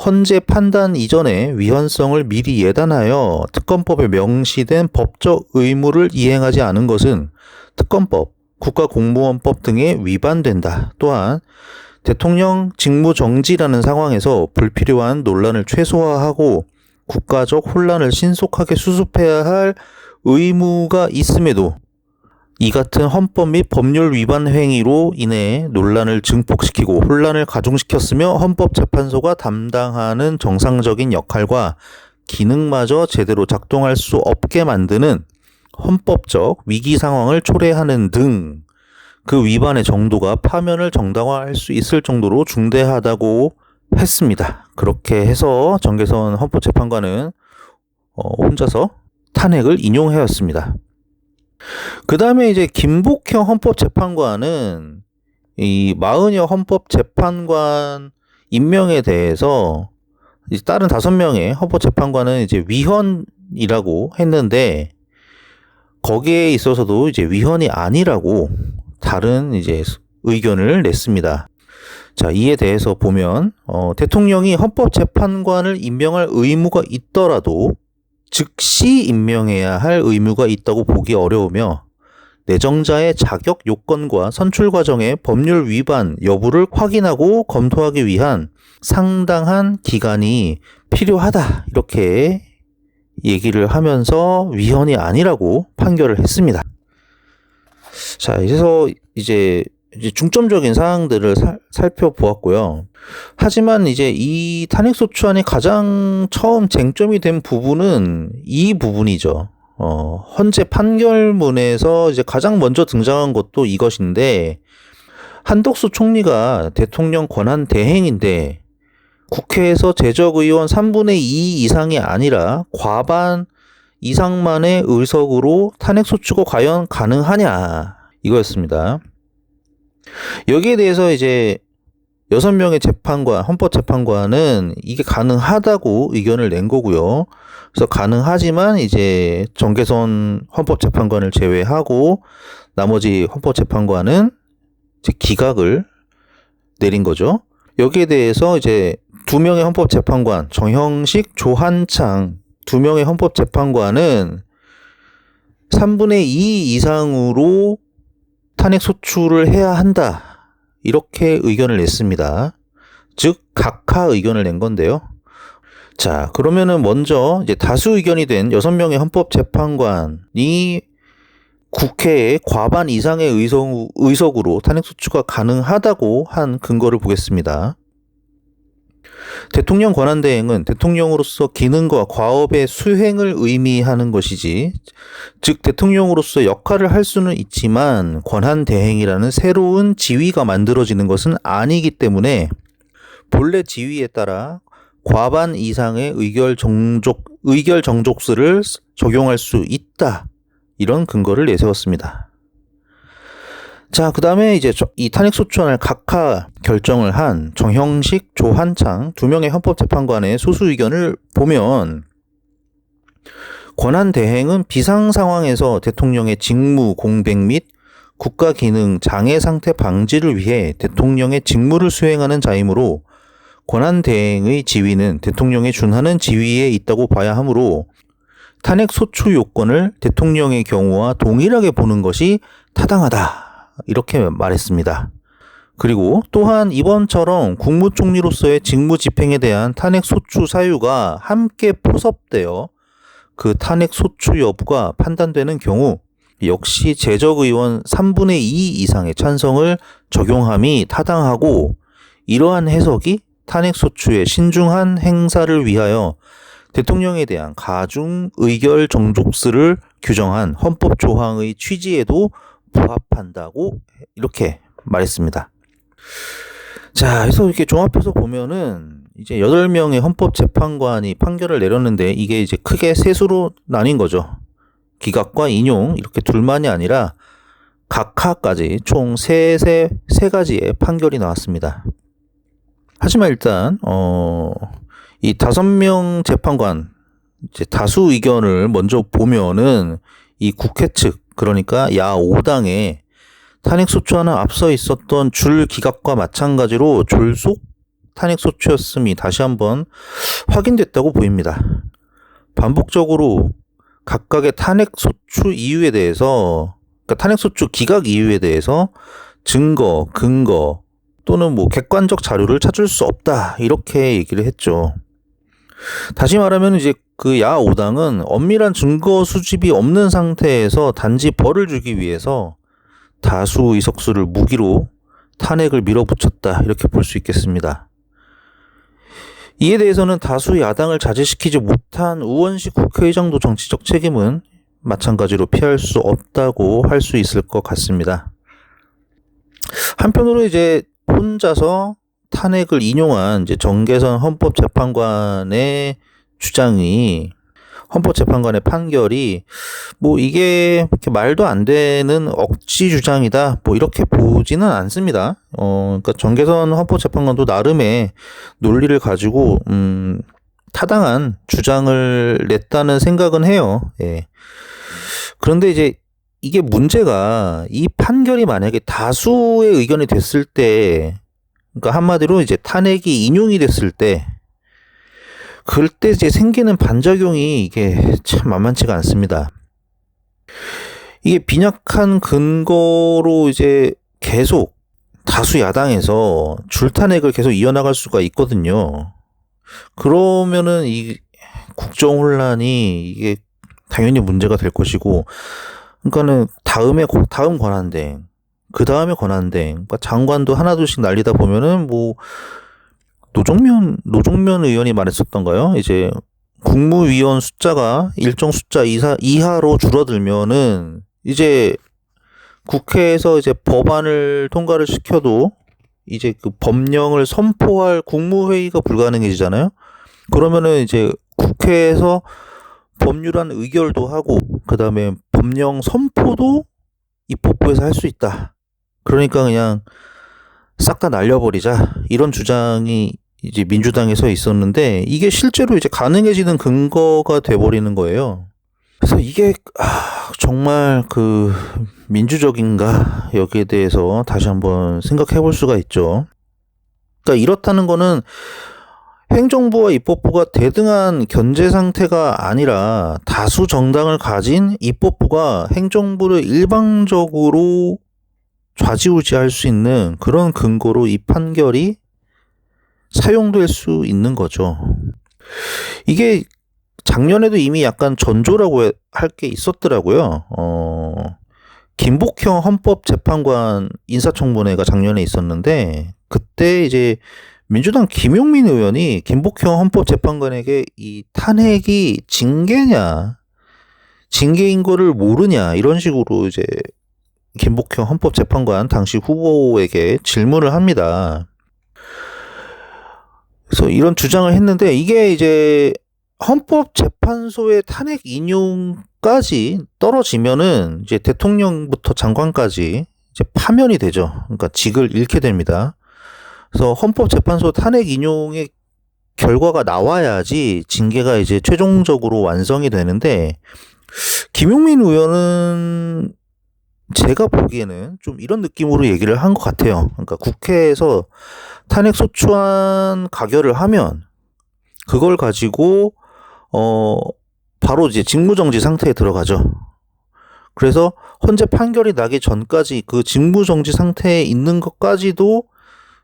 헌재 판단 이전에 위헌성을 미리 예단하여 특검법에 명시된 법적 의무를 이행하지 않은 것은 특검법, 국가공무원법 등에 위반된다. 또한 대통령 직무정지라는 상황에서 불필요한 논란을 최소화하고 국가적 혼란을 신속하게 수습해야 할 의무가 있음에도 이 같은 헌법 및 법률 위반 행위로 인해 논란을 증폭시키고 혼란을 가중시켰으며 헌법재판소가 담당하는 정상적인 역할과 기능마저 제대로 작동할 수 없게 만드는 헌법적 위기 상황을 초래하는 등 그 위반의 정도가 파면을 정당화할 수 있을 정도로 중대하다고 했습니다. 그렇게 해서 정계선 헌법재판관은 혼자서 탄핵을 인용하였습니다. 그 다음에 이제 김복형 헌법재판관은 이 마은혁 헌법재판관 임명에 대해서 다른 5명의 헌법재판관은 이제 위헌이라고 했는데 거기에 있어서도 이제 위헌이 아니라고 다른 이제 의견을 냈습니다. 자, 이에 대해서 보면 대통령이 헌법재판관을 임명할 의무가 있더라도 즉시 임명해야 할 의무가 있다고 보기 어려우며 내정자의 자격 요건과 선출 과정의 법률 위반 여부를 확인하고 검토하기 위한 상당한 기간이 필요하다. 이렇게 얘기를 하면서 위헌이 아니라고 판결을 했습니다. 자, 그래서 이제 중점적인 사항들을 살펴보았고요. 하지만 이제 이 탄핵소추안의 가장 처음 쟁점이 된 부분은 이 부분이죠. 헌재 판결문에서 이제 가장 먼저 등장한 것도 이것인데, 한덕수 총리가 대통령 권한 대행인데 국회에서 재적 의원 3분의 2 이상이 아니라 과반 이상만의 의석으로 탄핵 소추가 과연 가능하냐 이거였습니다. 여기에 대해서 이제 6명의 재판관, 헌법재판관은 이게 가능하다고 의견을 낸 거고요. 그래서 가능하지만 이제 정계선 헌법재판관을 제외하고 나머지 헌법재판관은 이제 기각을 내린 거죠. 여기에 대해서 이제 2명의 헌법재판관, 정형식, 조한창 2명의 헌법재판관은 3분의 2 이상으로 탄핵 소추를 해야 한다. 이렇게 의견을 냈습니다. 즉 각하 의견을 낸 건데요. 자, 그러면은 먼저 이제 다수 의견이 된 6명의 헌법재판관이 국회의 과반 이상의 의석으로 탄핵 소추가 가능하다고 한 근거를 보겠습니다. 대통령 권한대행은 대통령으로서 기능과 과업의 수행을 의미하는 것이지, 즉 대통령으로서 역할을 할 수는 있지만 권한대행이라는 새로운 지위가 만들어지는 것은 아니기 때문에 본래 지위에 따라 과반 이상의 의결 정족수를 적용할 수 있다. 이런 근거를 내세웠습니다. 자, 그 다음에 이제 이 탄핵소추안을 각하 결정을 한 정형식, 조한창 2명의 헌법재판관의 소수 의견을 보면 권한대행은 비상 상황에서 대통령의 직무 공백 및 국가 기능 장애 상태 방지를 위해 대통령의 직무를 수행하는 자이므로 권한대행의 지위는 대통령에 준하는 지위에 있다고 봐야 하므로 탄핵 소추 요건을 대통령의 경우와 동일하게 보는 것이 타당하다. 이렇게 말했습니다. 그리고 또한 이번처럼 국무총리로서의 직무 집행에 대한 탄핵 소추 사유가 함께 포섭되어 그 탄핵 소추 여부가 판단되는 경우 역시 재적의원 3분의 2 이상의 찬성을 적용함이 타당하고, 이러한 해석이 탄핵 소추의 신중한 행사를 위하여 대통령에 대한 가중 의결 정족수를 규정한 헌법 조항의 취지에도 부합한다고 이렇게 말했습니다. 자, 그래서 이렇게 종합해서 보면은 이제 8명의 헌법재판관이 판결을 내렸는데 이게 이제 크게 셋으로 나뉜 거죠. 기각과 인용 이렇게 둘만이 아니라 각하까지 총 세 가지의 판결이 나왔습니다. 하지만 일단 이 5명 재판관 이제 다수 의견을 먼저 보면은 이 국회 측, 그러니까 야 5당의 탄핵소추안은 앞서 있었던 줄 기각과 마찬가지로 졸속 탄핵소추였음이 다시 한번 확인됐다고 보입니다. 반복적으로 각각의 탄핵소추 이유에 대해서, 그러니까 탄핵소추 기각 이유에 대해서 증거, 근거 또는 뭐 객관적 자료를 찾을 수 없다 이렇게 얘기를 했죠. 다시 말하면 이제 그 야 5당은 엄밀한 증거 수집이 없는 상태에서 단지 벌을 주기 위해서 다수 의석수를 무기로 탄핵을 밀어붙였다 이렇게 볼 수 있겠습니다. 이에 대해서는 다수 야당을 자제시키지 못한 우원식 국회의장도 정치적 책임은 마찬가지로 피할 수 없다고 할 수 있을 것 같습니다. 한편으로 이제 혼자서 탄핵을 인용한 이제 정계선 헌법재판관의 주장이, 헌법재판관의 판결이 뭐 이게 이렇게 말도 안 되는 억지 주장이다 뭐 이렇게 보지는 않습니다. 그러니까 정계선 헌법재판관도 나름의 논리를 가지고 타당한 주장을 냈다는 생각은 해요. 예. 그런데 이제 이게 문제가, 이 판결이 만약에 다수의 의견이 됐을 때, 그러니까 한마디로 이제 탄핵이 인용이 됐을 때, 그럴 때 이제 생기는 반작용이 이게 참 만만치가 않습니다. 이게 빈약한 근거로 이제 계속 다수 야당에서 줄탄핵을 계속 이어나갈 수가 있거든요. 그러면은 이 국정 혼란이 이게 당연히 문제가 될 것이고, 그러니까는 다음 권한대행, 그 다음에 권한대행, 그러니까 장관도 하나둘씩 날리다 보면은 뭐 노종면 의원이 말했었던가요? 이제 국무위원 숫자가 일정 숫자 이하로 줄어들면은 이제 국회에서 이제 법안을 통과를 시켜도 이제 그 법령을 선포할 국무회의가 불가능해지잖아요. 그러면은 이제 국회에서 법률안 의결도 하고 그다음에 법령 선포도 입법부에서 할 수 있다. 그러니까 그냥 싹 다 날려버리자 이런 주장이 이제 민주당에서 있었는데 이게 실제로 이제 가능해지는 근거가 돼버리는 거예요. 그래서 이게 정말 그 민주적인가 여기에 대해서 다시 한번 생각해 볼 수가 있죠. 그러니까 이렇다는 거는 행정부와 입법부가 대등한 견제 상태가 아니라 다수 정당을 가진 입법부가 행정부를 일방적으로 좌지우지할 수 있는 그런 근거로 이 판결이 사용될 수 있는 거죠. 이게 작년에도 이미 약간 전조라고 할 게 있었더라고요. 김복형 헌법재판관 인사청문회가 작년에 있었는데 그때 이제 민주당 김용민 의원이 김복형 헌법재판관에게 이 탄핵이 징계냐, 징계인 거를 모르냐 이런 식으로 이제 김복형 헌법재판관 당시 후보에게 질문을 합니다. 그래서 이런 주장을 했는데 이게 이제 헌법재판소의 탄핵 인용까지 떨어지면은 이제 대통령부터 장관까지 이제 파면이 되죠. 그러니까 직을 잃게 됩니다. 그래서 헌법재판소 탄핵 인용의 결과가 나와야지 징계가 이제 최종적으로 완성이 되는데 김용민 의원은 제가 보기에는 좀 이런 느낌으로 얘기를 한 것 같아요. 그러니까 국회에서 탄핵소추안 가결을 하면 그걸 가지고 바로 이제 직무정지 상태에 들어가죠. 그래서 헌재 판결이 나기 전까지 그 직무정지 상태에 있는 것까지도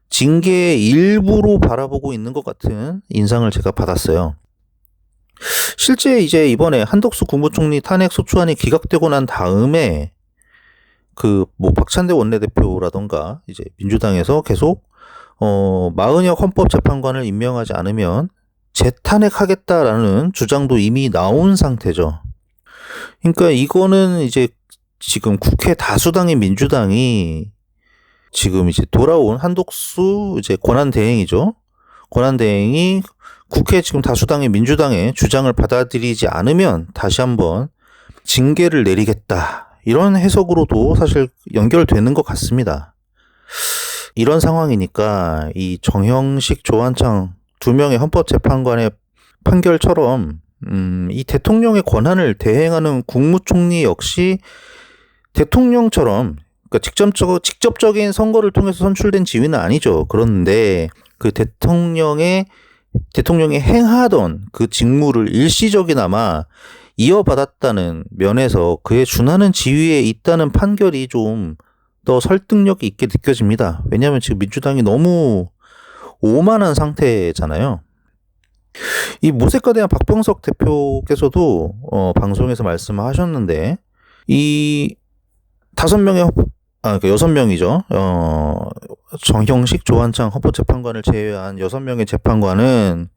징계의 일부로 바라보고 있는 것 같은 인상을 제가 받았어요. 실제 이제 이번에 한덕수 국무총리 탄핵소추안이 기각되고 난 다음에 그 뭐 박찬대 원내대표라던가 이제 민주당에서 계속 마은혁 헌법재판관을 임명하지 않으면 재탄핵하겠다라는 주장도 이미 나온 상태죠. 그러니까 이거는 이제 지금 국회 다수당인 민주당이 지금 이제 돌아온 한덕수 이제 권한대행이죠. 권한대행이 국회 지금 다수당인 민주당의 주장을 받아들이지 않으면 다시 한번 징계를 내리겠다. 이런 해석으로도 사실 연결되는 것 같습니다. 이런 상황이니까 이 정형식, 조한창 두 명의 헌법재판관의 판결처럼 이 대통령의 권한을 대행하는 국무총리 역시 대통령처럼 그러니까 직접적인 선거를 통해서 선출된 지위는 아니죠. 그런데 그 대통령이 행하던 그 직무를 일시적이나마 이어받았다는 면에서 그에 준하는 지위에 있다는 판결이 좀 더 설득력이 있게 느껴집니다. 왜냐하면 지금 민주당이 너무 오만한 상태잖아요. 이 모색과 대한 박병석 대표께서도 방송에서 말씀하셨는데 이 6명이죠. 정형식, 조한창 헌법재판관을 제외한 6명의 재판관은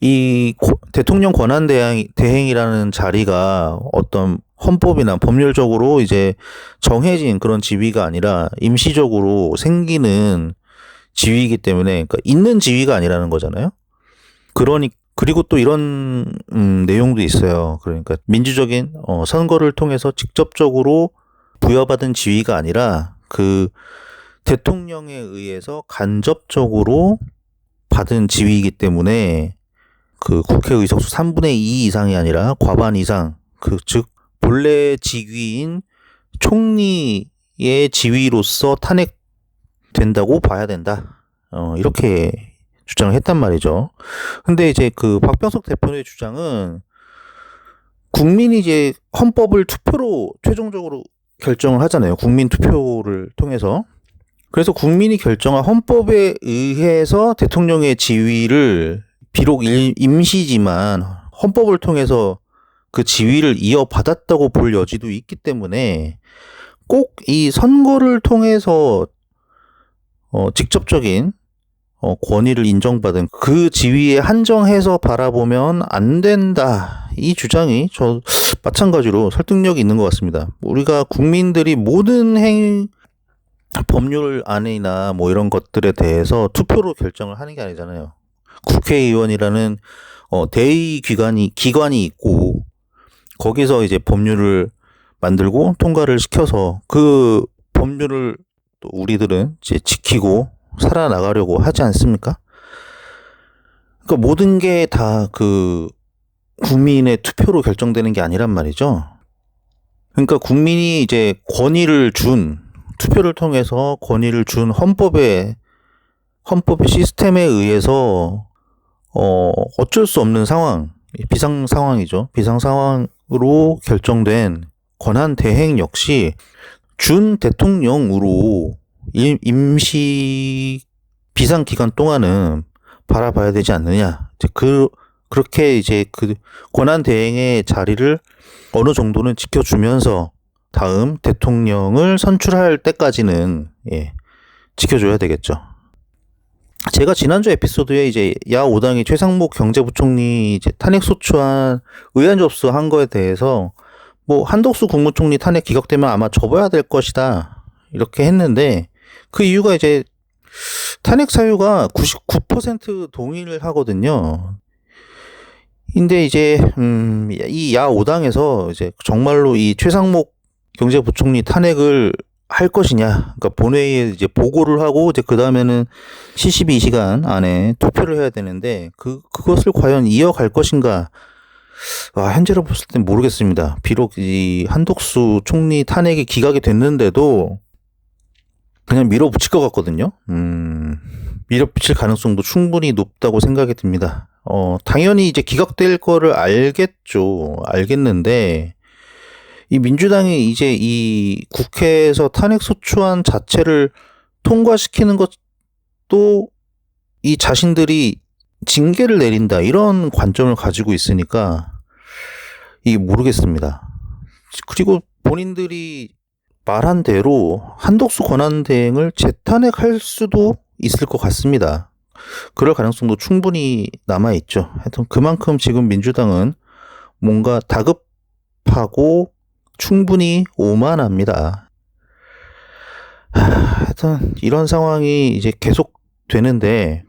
이 대통령 권한 대행이라는 자리가 어떤 헌법이나 법률적으로 이제 정해진 그런 지위가 아니라 임시적으로 생기는 지위이기 때문에 그러니까 있는 지위가 아니라는 거잖아요. 그리고 또 이런 내용도 있어요. 그러니까 민주적인 선거를 통해서 직접적으로 부여받은 지위가 아니라 그 대통령에 의해서 간접적으로 받은 지위이기 때문에 그 국회 의석수 3분의 2 이상이 아니라 과반 이상 즉 본래 직위인 총리의 지위로서 탄핵된다고 봐야 된다. 이렇게 주장을 했단 말이죠. 근데 이제 그 박병석 대표의 주장은 국민이 이제 헌법을 투표로 최종적으로 결정을 하잖아요. 국민 투표를 통해서. 그래서 국민이 결정한 헌법에 의해서 대통령의 지위를 비록 임시지만 헌법을 통해서 그 지위를 이어받았다고 볼 여지도 있기 때문에 꼭 이 선거를 통해서 직접적인 권위를 인정받은 그 지위에 한정해서 바라보면 안 된다. 이 주장이 마찬가지로 설득력이 있는 것 같습니다. 우리가 국민들이 모든 법률안이나 뭐 이런 것들에 대해서 투표로 결정을 하는 게 아니잖아요. 국회의원이라는 대의 기관이 있고 거기서 이제 법률을 만들고 통과를 시켜서 그 법률을 또 우리들은 이제 지키고 살아나가려고 하지 않습니까? 그러니까 모든 게 다 그 국민의 투표로 결정되는 게 아니란 말이죠. 그러니까 국민이 이제 투표를 통해서 권위를 준 헌법의 시스템에 의해서 어쩔 수 없는 상황, 비상 상황이죠. 비상 상황으로 결정된 권한 대행 역시 준 대통령으로 임시 비상 기간 동안은 바라봐야 되지 않느냐. 그렇게 이제 그 권한 대행의 자리를 어느 정도는 지켜주면서 다음 대통령을 선출할 때까지는 지켜줘야 되겠죠. 제가 지난주 에피소드에 이제 야 5당이 최상목 경제부총리 이제 탄핵 소추안 의안 접수한 거에 대해서 뭐 한덕수 국무총리 탄핵 기각되면 아마 접어야 될 것이다 이렇게 했는데 그 이유가 이제 탄핵 사유가 99% 동의를 하거든요. 근데 이제 이 야 5당에서 이제 정말로 이 최상목 경제부총리 탄핵을 할 것이냐, 그러니까 본회의에 이제 보고를 하고 이제 그 다음에는 72시간 안에 투표를 해야 되는데 그것을 과연 이어갈 것인가? 현재로 봤을 땐 모르겠습니다. 비록 이 한덕수 총리 탄핵이 기각이 됐는데도 그냥 밀어붙일 것 같거든요. 밀어붙일 가능성도 충분히 높다고 생각이 듭니다. 당연히 이제 기각될 거를 알겠는데, 이 민주당이 이제 이 국회에서 탄핵소추안 자체를 통과시키는 것도 이 자신들이 징계를 내린다, 이런 관점을 가지고 있으니까, 이게 모르겠습니다. 그리고 본인들이 말한 대로 한덕수 권한대행을 재탄핵할 수도 있을 것 같습니다. 그럴 가능성도 충분히 남아있죠. 하여튼 그만큼 지금 민주당은 뭔가 다급하고 충분히 오만합니다. 하여튼 이런 상황이 이제 계속 되는데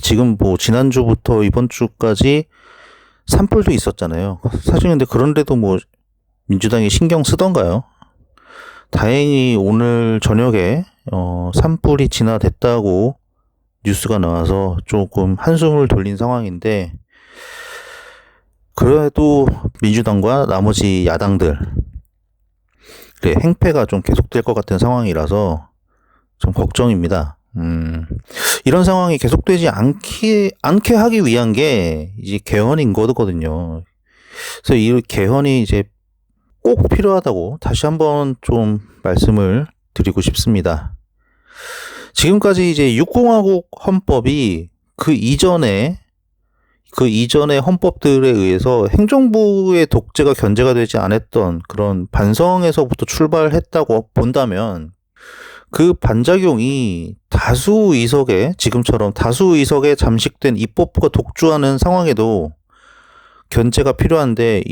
지금 뭐 지난주부터 이번 주까지 산불도 있었잖아요. 사실 근데 그런데도 뭐 민주당이 신경 쓰던가요? 다행히 오늘 저녁에 산불이 진화됐다고 뉴스가 나와서 조금 한숨을 돌린 상황인데, 그래도 민주당과 나머지 야당들 행패가 좀 계속될 것 같은 상황이라서 좀 걱정입니다. 이런 상황이 계속되지 않게 하기 위한 게 이제 개헌인 거거든요. 그래서 이 개헌이 이제 꼭 필요하다고 다시 한번 좀 말씀을 드리고 싶습니다. 지금까지 이제 6공화국 헌법이 그 이전의 헌법들에 의해서 행정부의 독재가 견제가 되지 않았던 그런 반성에서부터 출발했다고 본다면, 그 반작용이 지금처럼 다수 의석에 잠식된 입법부가 독주하는 상황에도 견제가 필요한데,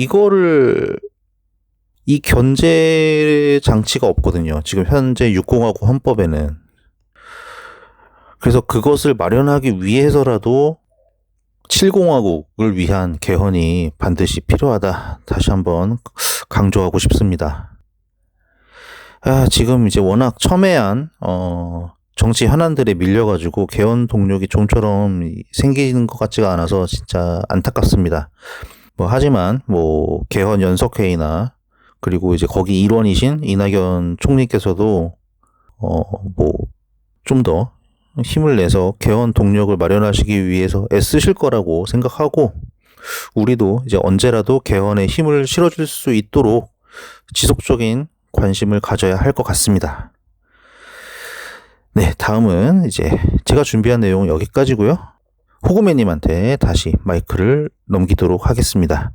이 견제 장치가 없거든요. 지금 현재 6공화국 헌법에는. 그래서 그것을 마련하기 위해서라도 7공화국을 위한 개헌이 반드시 필요하다. 다시 한번 강조하고 싶습니다. 지금 이제 워낙 첨예한 정치 현안들에 밀려가지고 개헌 동력이 좀처럼 생기는 것 같지가 않아서 진짜 안타깝습니다. 하지만 개헌 연석회의나 그리고 이제 거기 일원이신 이낙연 총리께서도 좀 더 힘을 내서 개헌 동력을 마련하시기 위해서 애쓰실 거라고 생각하고, 우리도 이제 언제라도 개헌에 힘을 실어줄 수 있도록 지속적인 관심을 가져야 할 것 같습니다. 네, 다음은 이제 제가 준비한 내용은 여기까지고요. 호구매님한테 다시 마이크를 넘기도록 하겠습니다.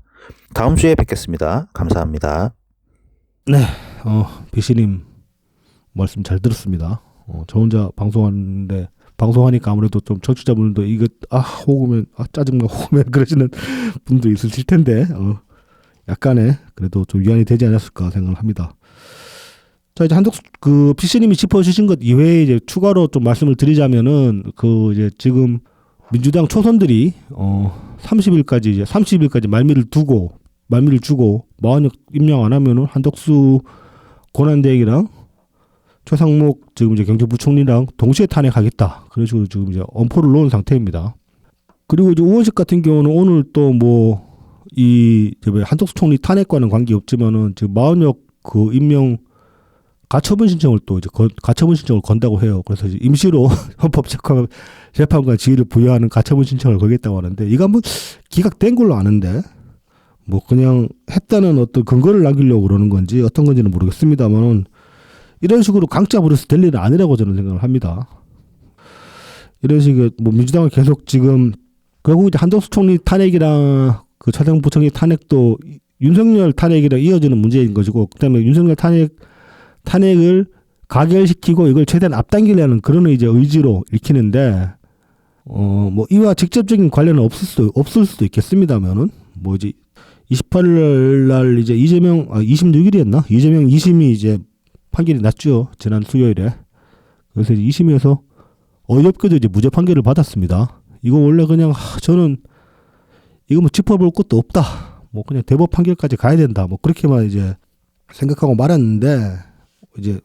다음 주에 뵙겠습니다. 감사합니다. 네, 비시님 말씀 잘 들었습니다. 저 혼자 방송하니까 아무래도 좀 청취자분들도 이거 호구면 짜증나 호구면 그러시는 분도 있으실 텐데 약간의 그래도 좀 위안이 되지 않았을까 생각을 합니다. 자, 이제 비시님이 짚어주신 것 이외에 이제 추가로 좀 말씀을 드리자면은 이제 지금 민주당 초선들이 30일까지 말미를 두고 말미를 주고 마흔역 임명 안 하면은 한덕수 권한대행이랑 최상목 지금 이제 경제부총리랑 동시에 탄핵하겠다. 그런 식으로 지금 이제 엄포를 놓은 상태입니다. 그리고 이제 우원식 같은 경우는 오늘 또 뭐 이 한덕수 총리 탄핵과는 관계 없지만은 지금 마흔역 그 임명 가처분 신청을 또 이제 가처분 신청을 건다고 해요. 그래서 이제 임시로 헌법재판관 지위를 부여하는 가처분 신청을 걸겠다고 하는데 이거 한번 기각된 걸로 아는데 뭐 그냥 했다는 어떤 근거를 남기려고 그러는 건지 어떤 건지는 모르겠습니다만은 이런 식으로 강짜 부려서 될 일은 아니라고 저는 생각을 합니다. 이런 식의 뭐 민주당은 계속 지금 결국 이제 한덕수 총리 탄핵이랑 그 차장 부총리 탄핵도 윤석열 탄핵이랑 이어지는 문제인 것이고 그다음에 윤석열 탄핵을 가결시키고 이걸 최대한 앞당기려는 그런 이제 의지로 읽히는데 뭐 이와 직접적인 관련은 없을 수도 있겠습니다면은 뭐 이제 28일 날 이제 26일이었나? 이재명 2심이 이제 판결이 났죠. 지난 수요일에. 그래서 이제 2심에서 어이없게도 이제 무죄 판결을 받았습니다. 이거 원래 그냥 저는 이거 뭐 짚어볼 것도 없다. 뭐 그냥 대법 판결까지 가야 된다. 뭐 그렇게만 이제 생각하고 말았는데 이제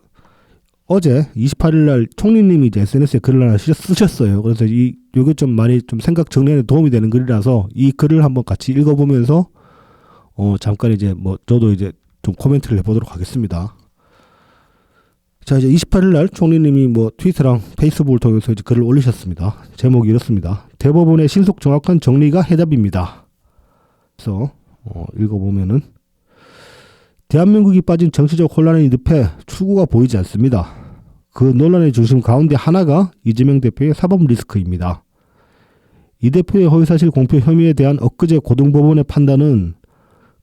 어제 28일 날 총리님이 이제 SNS에 글을 하나 쓰셨어요. 그래서 요게 좀 많이 좀 생각 정리에 도움이 되는 글이라서 이 글을 한번 같이 읽어보면서 잠깐 이제 뭐 저도 이제 좀 코멘트를 해보도록 하겠습니다. 자, 이제 28일 날 총리님이 뭐 트위터랑 페이스북을 통해서 이제 글을 올리셨습니다. 제목이 이렇습니다. 대법원의 신속 정확한 정리가 해답입니다. 그래서 읽어보면은 대한민국이 빠진 정치적 혼란의 늪에 출구가 보이지 않습니다. 그 논란의 중심 가운데 하나가 이재명 대표의 사법 리스크입니다. 이 대표의 허위사실 공표 혐의에 대한 엊그제 고등법원의 판단은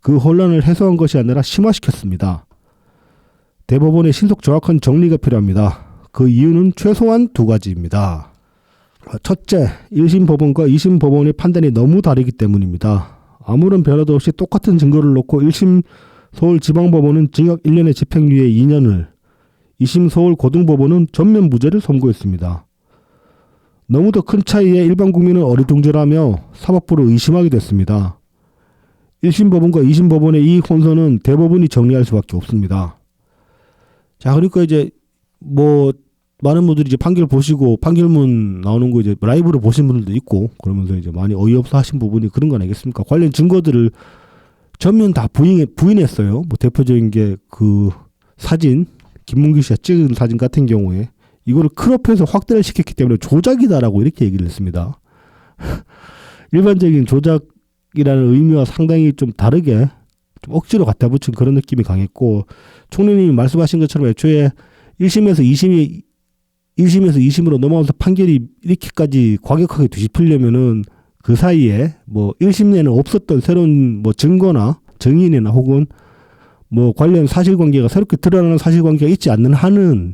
그 혼란을 해소한 것이 아니라 심화시켰습니다. 대법원의 신속 정확한 정리가 필요합니다. 그 이유는 최소한 두 가지입니다. 첫째, 1심 법원과 2심 법원의 판단이 너무 다르기 때문입니다. 아무런 변화도 없이 똑같은 증거를 놓고 1심 서울지방법원은 징역 1년에 집행유예 2년을, 2심 서울고등법원은 전면 무죄를 선고했습니다. 너무도 큰 차이에 일반 국민은 어리둥절하며 사법부를 의심하게 됐습니다. 1심 법원과 2심 법원의 이 혼선은 대법원이 정리할 수밖에 없습니다. 자, 그러니까 이제 뭐 많은 분들이 이제 판결 보시고 판결문 나오는 거 이제 라이브로 보신 분들도 있고 그러면서 이제 많이 어이없어 하신 부분이 그런 거 아니겠습니까? 관련 증거들을 전면 다 부인했어요. 뭐 대표적인 게 그 사진, 김문규 씨가 찍은 사진 같은 경우에 이거를 크롭해서 확대를 시켰기 때문에 조작이다라고 이렇게 얘기를 했습니다. 일반적인 조작이라는 의미와 상당히 좀 다르게 좀 억지로 갖다 붙인 그런 느낌이 강했고 총리님이 말씀하신 것처럼 애초에 1심에서 2심으로 넘어가서 판결이 이렇게까지 과격하게 뒤집히려면은 그 사이에 뭐 1심에는 없었던 새로운 뭐 증거나 증인이나 혹은 뭐 관련 사실관계가 새롭게 드러나는 사실관계가 있지 않는 한은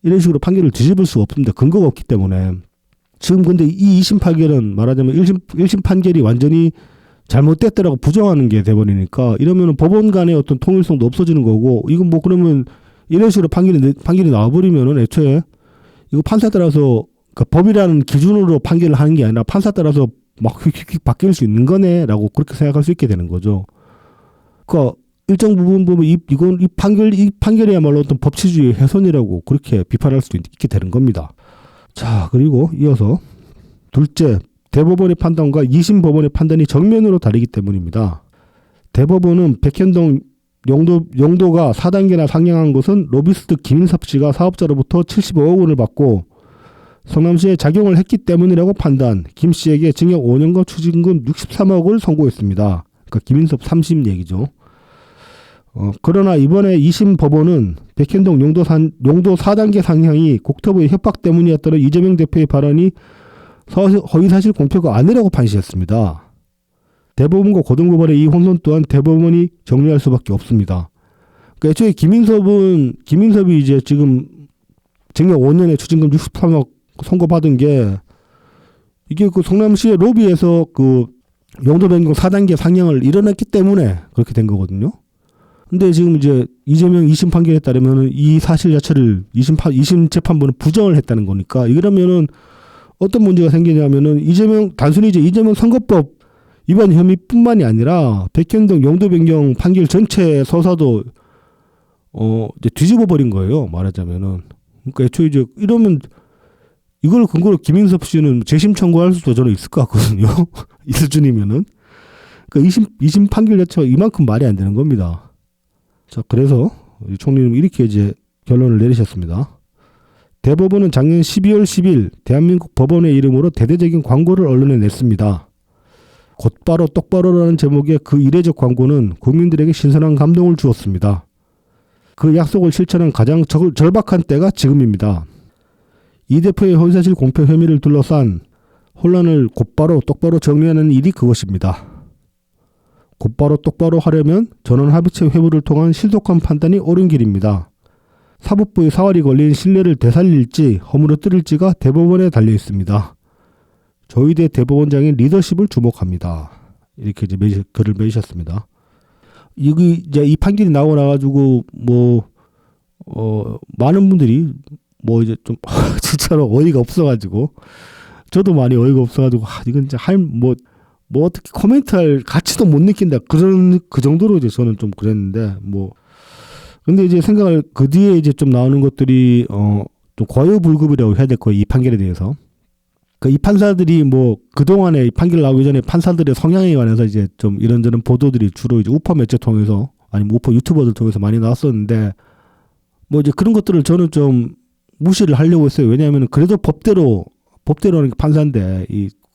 이런 식으로 판결을 뒤집을 수가 없습니다. 근거가 없기 때문에. 지금 근데 이 2심 판결은 말하자면 1심 판결이 완전히 잘못됐다라고 부정하는 게 돼버리니까 이러면은 법원 간의 어떤 통일성도 없어지는 거고 이건 뭐 그러면 이런 식으로 판결이 나와버리면은 애초에 이거 판사에 따라서 그 법이라는 기준으로 판결을 하는 게 아니라 판사에 따라서 막 휙휙 바뀔 수 있는 거네라고 그렇게 생각할 수 있게 되는 거죠. 그러니까 일정 부분 보면 이 판결이야말로 어떤 법치주의 훼손이라고 그렇게 비판할 수도 있게 되는 겁니다. 자, 그리고 이어서 둘째, 대법원의 판단과 2심 법원의 판단이 정면으로 다르기 때문입니다. 대법원은 백현동 용도가 4단계나 상향한 것은 로비스트 김인섭 씨가 사업자로부터 75억 원을 받고 성남시에 작용을 했기 때문이라고 판단, 김 씨에게 징역 5년과 추징금 63억을 선고했습니다. 그러니까 김인섭 3심 얘기죠. 그러나 이번에 2심 법원은 백현동 용도 4단계 상향이 국토부의 협박 때문이었다는 이재명 대표의 발언이 허위사실 공표가 아니라고 판시했습니다. 대법원과 고등법원의 이 혼선 또한 대법원이 정리할 수밖에 없습니다. 그러니까 애초에 김인섭이 이제 지금 징역 5년에 추징금 63억 선고받은 게 이게 그 성남시의 로비에서 그 용도 변경 4단계 상향을 일어났기 때문에 그렇게 된 거거든요. 근데 지금 이제 이재명 2심 판결에 따르면 이 사실 자체를 2심 재판부는 부정을 했다는 거니까 이러면은 어떤 문제가 생기냐면은 단순히 이제 이재명 선거법 위반 혐의뿐만이 아니라 백현동 용도 변경 판결 전체 서사도 이제 뒤집어 버린 거예요. 말하자면은. 그러니까 애초에 이제 이러면 이걸 근거로 김인섭 씨는 재심 청구할 수도 저는 있을 것 같거든요. 이 수준이면은. 그러니까 2심 판결 자체가 이만큼 말이 안 되는 겁니다. 자, 그래서 총리는 이렇게 이제 결론을 내리셨습니다. 대법원은 작년 12월 10일 대한민국 법원의 이름으로 대대적인 광고를 언론에 냈습니다. 곧바로 똑바로라는 제목의 그 이례적 광고는 국민들에게 신선한 감동을 주었습니다. 그 약속을 실천한 가장 절박한 때가 지금입니다. 이 대표의 허위사실 공표 혐의를 둘러싼 혼란을 곧바로 똑바로 정리하는 일이 그것입니다. 곧바로 똑바로 하려면 전원합의체 회부를 통한 신속한 판단이 옳은 길입니다. 사법부의 사활이 걸린 신뢰를 되살릴지 허물어뜨릴지가 대법원에 달려 있습니다. 조희대 대법원장의 리더십을 주목합니다. 이렇게 이제 글을 매주셨습니다. 이게 이제 이 판결이 나오고 나가지고 많은 분들이 이제 좀 진짜로 어이가 없어가지고 저도 많이 어이가 없어가지고 이건 진짜 어떻게 코멘트할 가치도 못 느낀다 그 정도로 이제 저는 좀 그랬는데 근데 이제 생각을 그 뒤에 이제 좀 나오는 것들이 좀 과유불급이라고 해야 될 거예요. 이 판결에 대해서. 이 판사들이 그동안에 판결 나오기 전에 판사들의 성향에 관해서 이제 좀 이런저런 보도들이 주로 이제 우파 매체 통해서 아니면 우파 유튜버들 통해서 많이 나왔었는데 이제 그런 것들을 저는 좀 무시를 하려고 했어요. 왜냐하면 그래도 법대로는 판사인데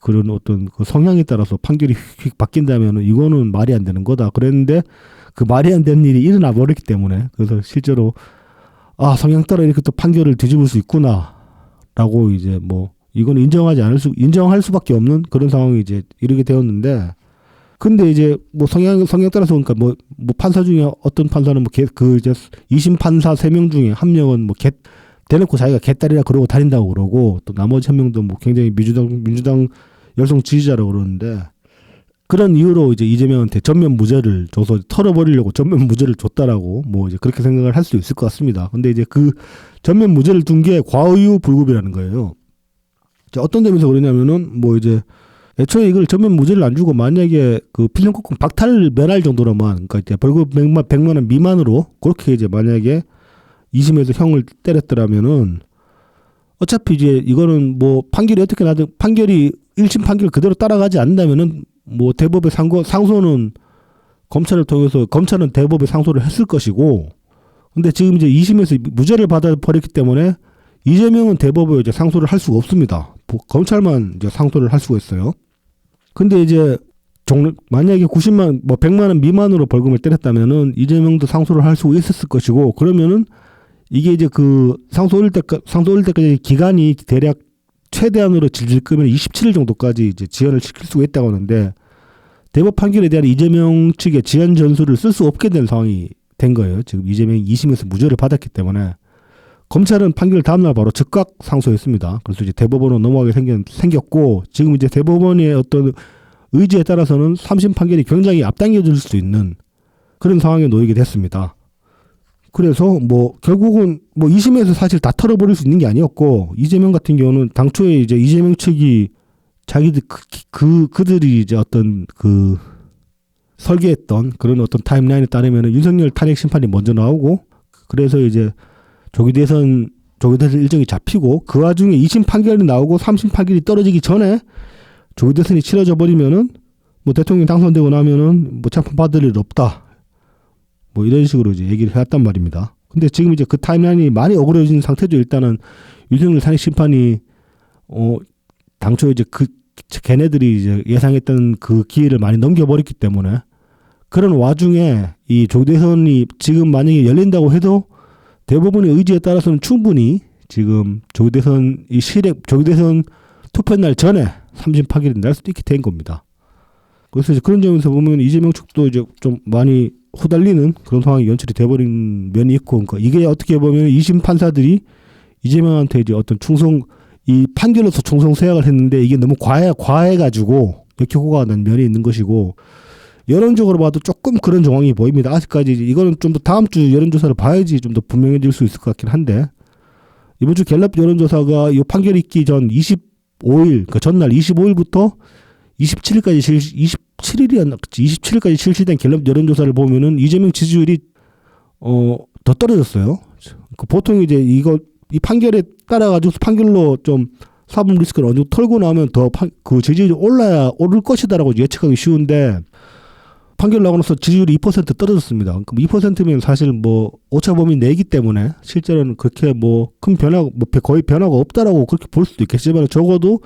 그런 어떤 그 성향에 따라서 판결이 휙 바뀐다면 이거는 말이 안 되는 거다. 그랬는데 그 말이 안 되는 일이 일어나 버렸기 때문에 그래서 실제로 성향 따라 이렇게 또 판결을 뒤집을 수 있구나라고 이제 이건 인정할 수밖에 없는 그런 상황이 이제 이르게 되었는데 근데 이제 성향 따라서 그러니까 판사 중에 어떤 판사는 이제 2심 판사 3명 중에 한 명은 대놓고 자기가 개딸이라 그러고 다닌다고 그러고 또 나머지 한 명도 굉장히 민주당 열성 지지자라고 그러는데 그런 이유로 이제 이재명한테 전면 무죄를 줘서 털어버리려고 전면 무죄를 줬다라고 이제 그렇게 생각을 할 수 있을 것 같습니다. 근데 이제 그 전면 무죄를 둔 게 과유불급이라는 거예요. 자, 어떤 점에서 그러냐면은 이제 애초에 이걸 전면 무죄를 안 주고 만약에 그 필름코금 박탈 면할 정도로만 그러니까 이제 벌금 100만 원 미만으로 그렇게 이제 만약에 2심에서 형을 때렸더라면은 어차피 이제 이거는 판결이 어떻게 나든 판결이 1심 판결 그대로 따라가지 않는다면은 대법의 상소는 검찰을 통해서 검찰은 대법에 상소를 했을 것이고 근데 지금 이제 2심에서 무죄를 받아버렸기 때문에 이재명은 대법에 이제 상소를 할 수가 없습니다. 검찰만 이제 상소를 할 수가 있어요. 근데 이제 만약에 100만 원 미만으로 벌금을 때렸다면은 이재명도 상소를 할 수 있었을 것이고 그러면은 이게 이제 그 상소 올릴 때까지 기간이 대략 최대한으로 질질 끄면 27일 정도까지 이제 지연을 시킬 수가 있다고 하는데 대법 판결에 대한 이재명 측의 지연 전술을 쓸 수 없게 된 상황이 된 거예요. 지금 이재명이 2심에서 무죄를 받았기 때문에 검찰은 판결 다음날 바로 즉각 상소했습니다. 그래서 이제 대법원으로 넘어가게 생겼고 지금 이제 대법원의 어떤 의지에 따라서는 3심 판결이 굉장히 앞당겨질 수 있는 그런 상황에 놓이게 됐습니다. 그래서 결국은 2심에서 사실 다 털어버릴 수 있는 게 아니었고 이재명 같은 경우는 당초에 이제 이재명 측이 자기들 그들이 이제 어떤 설계했던 그런 어떤 타임라인에 따르면은 윤석열 탄핵 심판이 먼저 나오고 그래서 이제 조기 대선 일정이 잡히고 그 와중에 2심 판결이 나오고 3심 판결이 떨어지기 전에 조기 대선이 치러져 버리면은 대통령 당선되고 나면은 재판 받을 일 없다. 이런 식으로 이제 얘기를 해왔단 말입니다. 근데 지금 이제 그 타임라인이 많이 어그러진 상태죠. 일단은 윤석열 탄핵 심판이 당초 이제 걔네들이 이제 예상했던 그 기회를 많이 넘겨버렸기 때문에 그런 와중에 이 조기 대선이 지금 만약에 열린다고 해도 대법원의 의지에 따라서는 충분히 지금 조기 대선 투표날 전에 3심 판결이 날 수도 있게 된 겁니다. 그래서 이제 그런 점에서 보면 이재명 측도 이제 좀 많이 후달리는 그런 상황이 연출이 돼버린 면이 있고, 그러니까 이게 어떻게 보면 2심 판사들이 이재명한테 이제 어떤 이 판결로서 충성서약을 했는데 이게 너무 과해가지고 역효과가 난 면이 있는 것이고, 여론적으로 봐도 조금 그런 정황이 보입니다. 아직까지 이거는 좀 더 다음 주 여론조사를 봐야지 좀 더 분명해질 수 있을 것 같긴 한데, 이번 주 갤럽 여론조사가 이 판결이 있기 전 25일, 그 전날 25일부터 27일까지 27일이었나 27일까지 실시된 갤럽 여론조사를 보면은 이재명 지지율이 더 떨어졌어요. 보통 이제 이 판결에 따라 가지고 판결로 좀 사법 리스크를 어느 정도 털고 나면 더 그 지지율이 오를 것이다라고 예측하기 쉬운데 판결 나고 나서 지지율이 2% 떨어졌습니다. 그럼 2%면 사실 뭐 오차범위 내기 때문에 실제로는 그렇게 뭐 큰 변화, 뭐 거의 변화가 없다라고 그렇게 볼 수도 있겠지만 적어도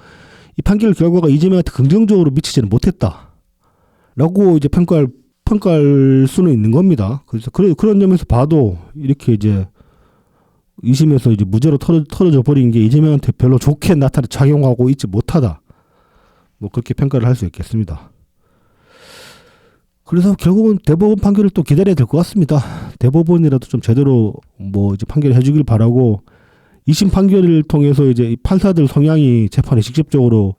이 판결 결과가 이재명한테 긍정적으로 미치지는 못했다라고 이제 평가할 수는 있는 겁니다. 그래서 그런 점에서 봐도 이렇게 이제 2심에서 이제 무죄로 털어져 버린 게 이재명한테 별로 좋게 작용하고 있지 못하다. 뭐 그렇게 평가를 할 수 있겠습니다. 그래서 결국은 대법원 판결을 또 기다려야 될 것 같습니다. 대법원이라도 좀 제대로 뭐 이제 판결을 해주길 바라고 2심 판결을 통해서 이제 이 판사들 성향이 재판에 직접적으로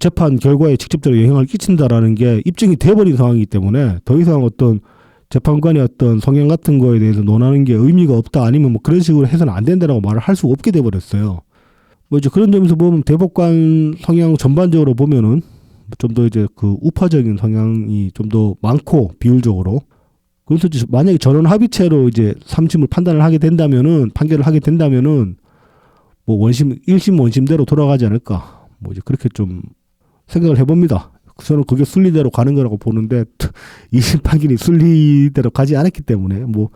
재판 결과에 직접적으로 영향을 끼친다라는 게 입증이 돼버린 상황이기 때문에 더 이상 어떤 재판관의 어떤 성향 같은 거에 대해서 논하는 게 의미가 없다 아니면 뭐 그런 식으로 해서는 안 된다라고 말을 할 수가 없게 돼버렸어요. 뭐 이제 그런 점에서 보면 대법관 성향 전반적으로 보면은 좀 더 이제 그 우파적인 성향이 좀 더 많고 비율적으로 그래서 만약에 전원 합의체로 이제 3심을 판단을 하게 된다면은 판결을 하게 된다면은 뭐 1심 원심대로 돌아가지 않을까 뭐 이제 그렇게 좀 생각을 해봅니다. 저는 그게 순리대로 가는 거라고 보는데 2심 판결이 순리대로 가지 않았기 때문에 뭐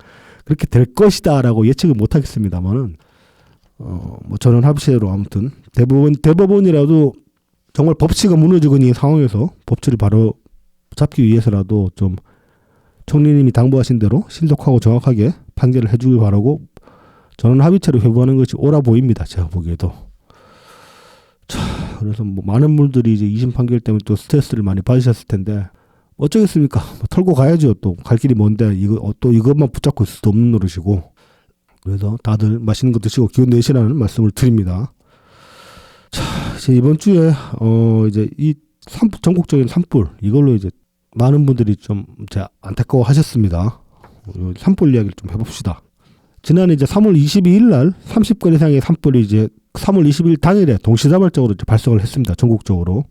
그렇게 될 것이다라고 예측은 못 하겠습니다만은 뭐 전원 합의체로 아무튼 대법원이라도 정말 법치가 무너지고 있는 상황에서 법치를 바로 잡기 위해서라도 좀 총리님이 당부하신 대로 신속하고 정확하게 판결을 해주길 바라고 저는 합의체로 회부하는 것이 옳아 보입니다. 제가 보기에도. 자, 그래서 뭐 많은 분들이 이제 2심 판결 때문에 또 스트레스를 많이 받으셨을 텐데 어쩌겠습니까? 뭐 털고 가야죠. 또 갈 길이 먼데 또 이것만 붙잡고 있을 수 없는 노릇이고. 그래서 다들 맛있는 거 드시고 기운 내시라는 말씀을 드립니다. 자, 이제 이번 주에 이제 이 전국적인 산불 이걸로 이제 많은 분들이 좀 안타까워 하셨습니다. 산불 이야기를 좀 해봅시다. 지난해 이제 3월 22일 날 30건 이상의 산불이 이제 3월 20일 당일에 동시다발적으로 이제 발생을 했습니다. 전국적으로.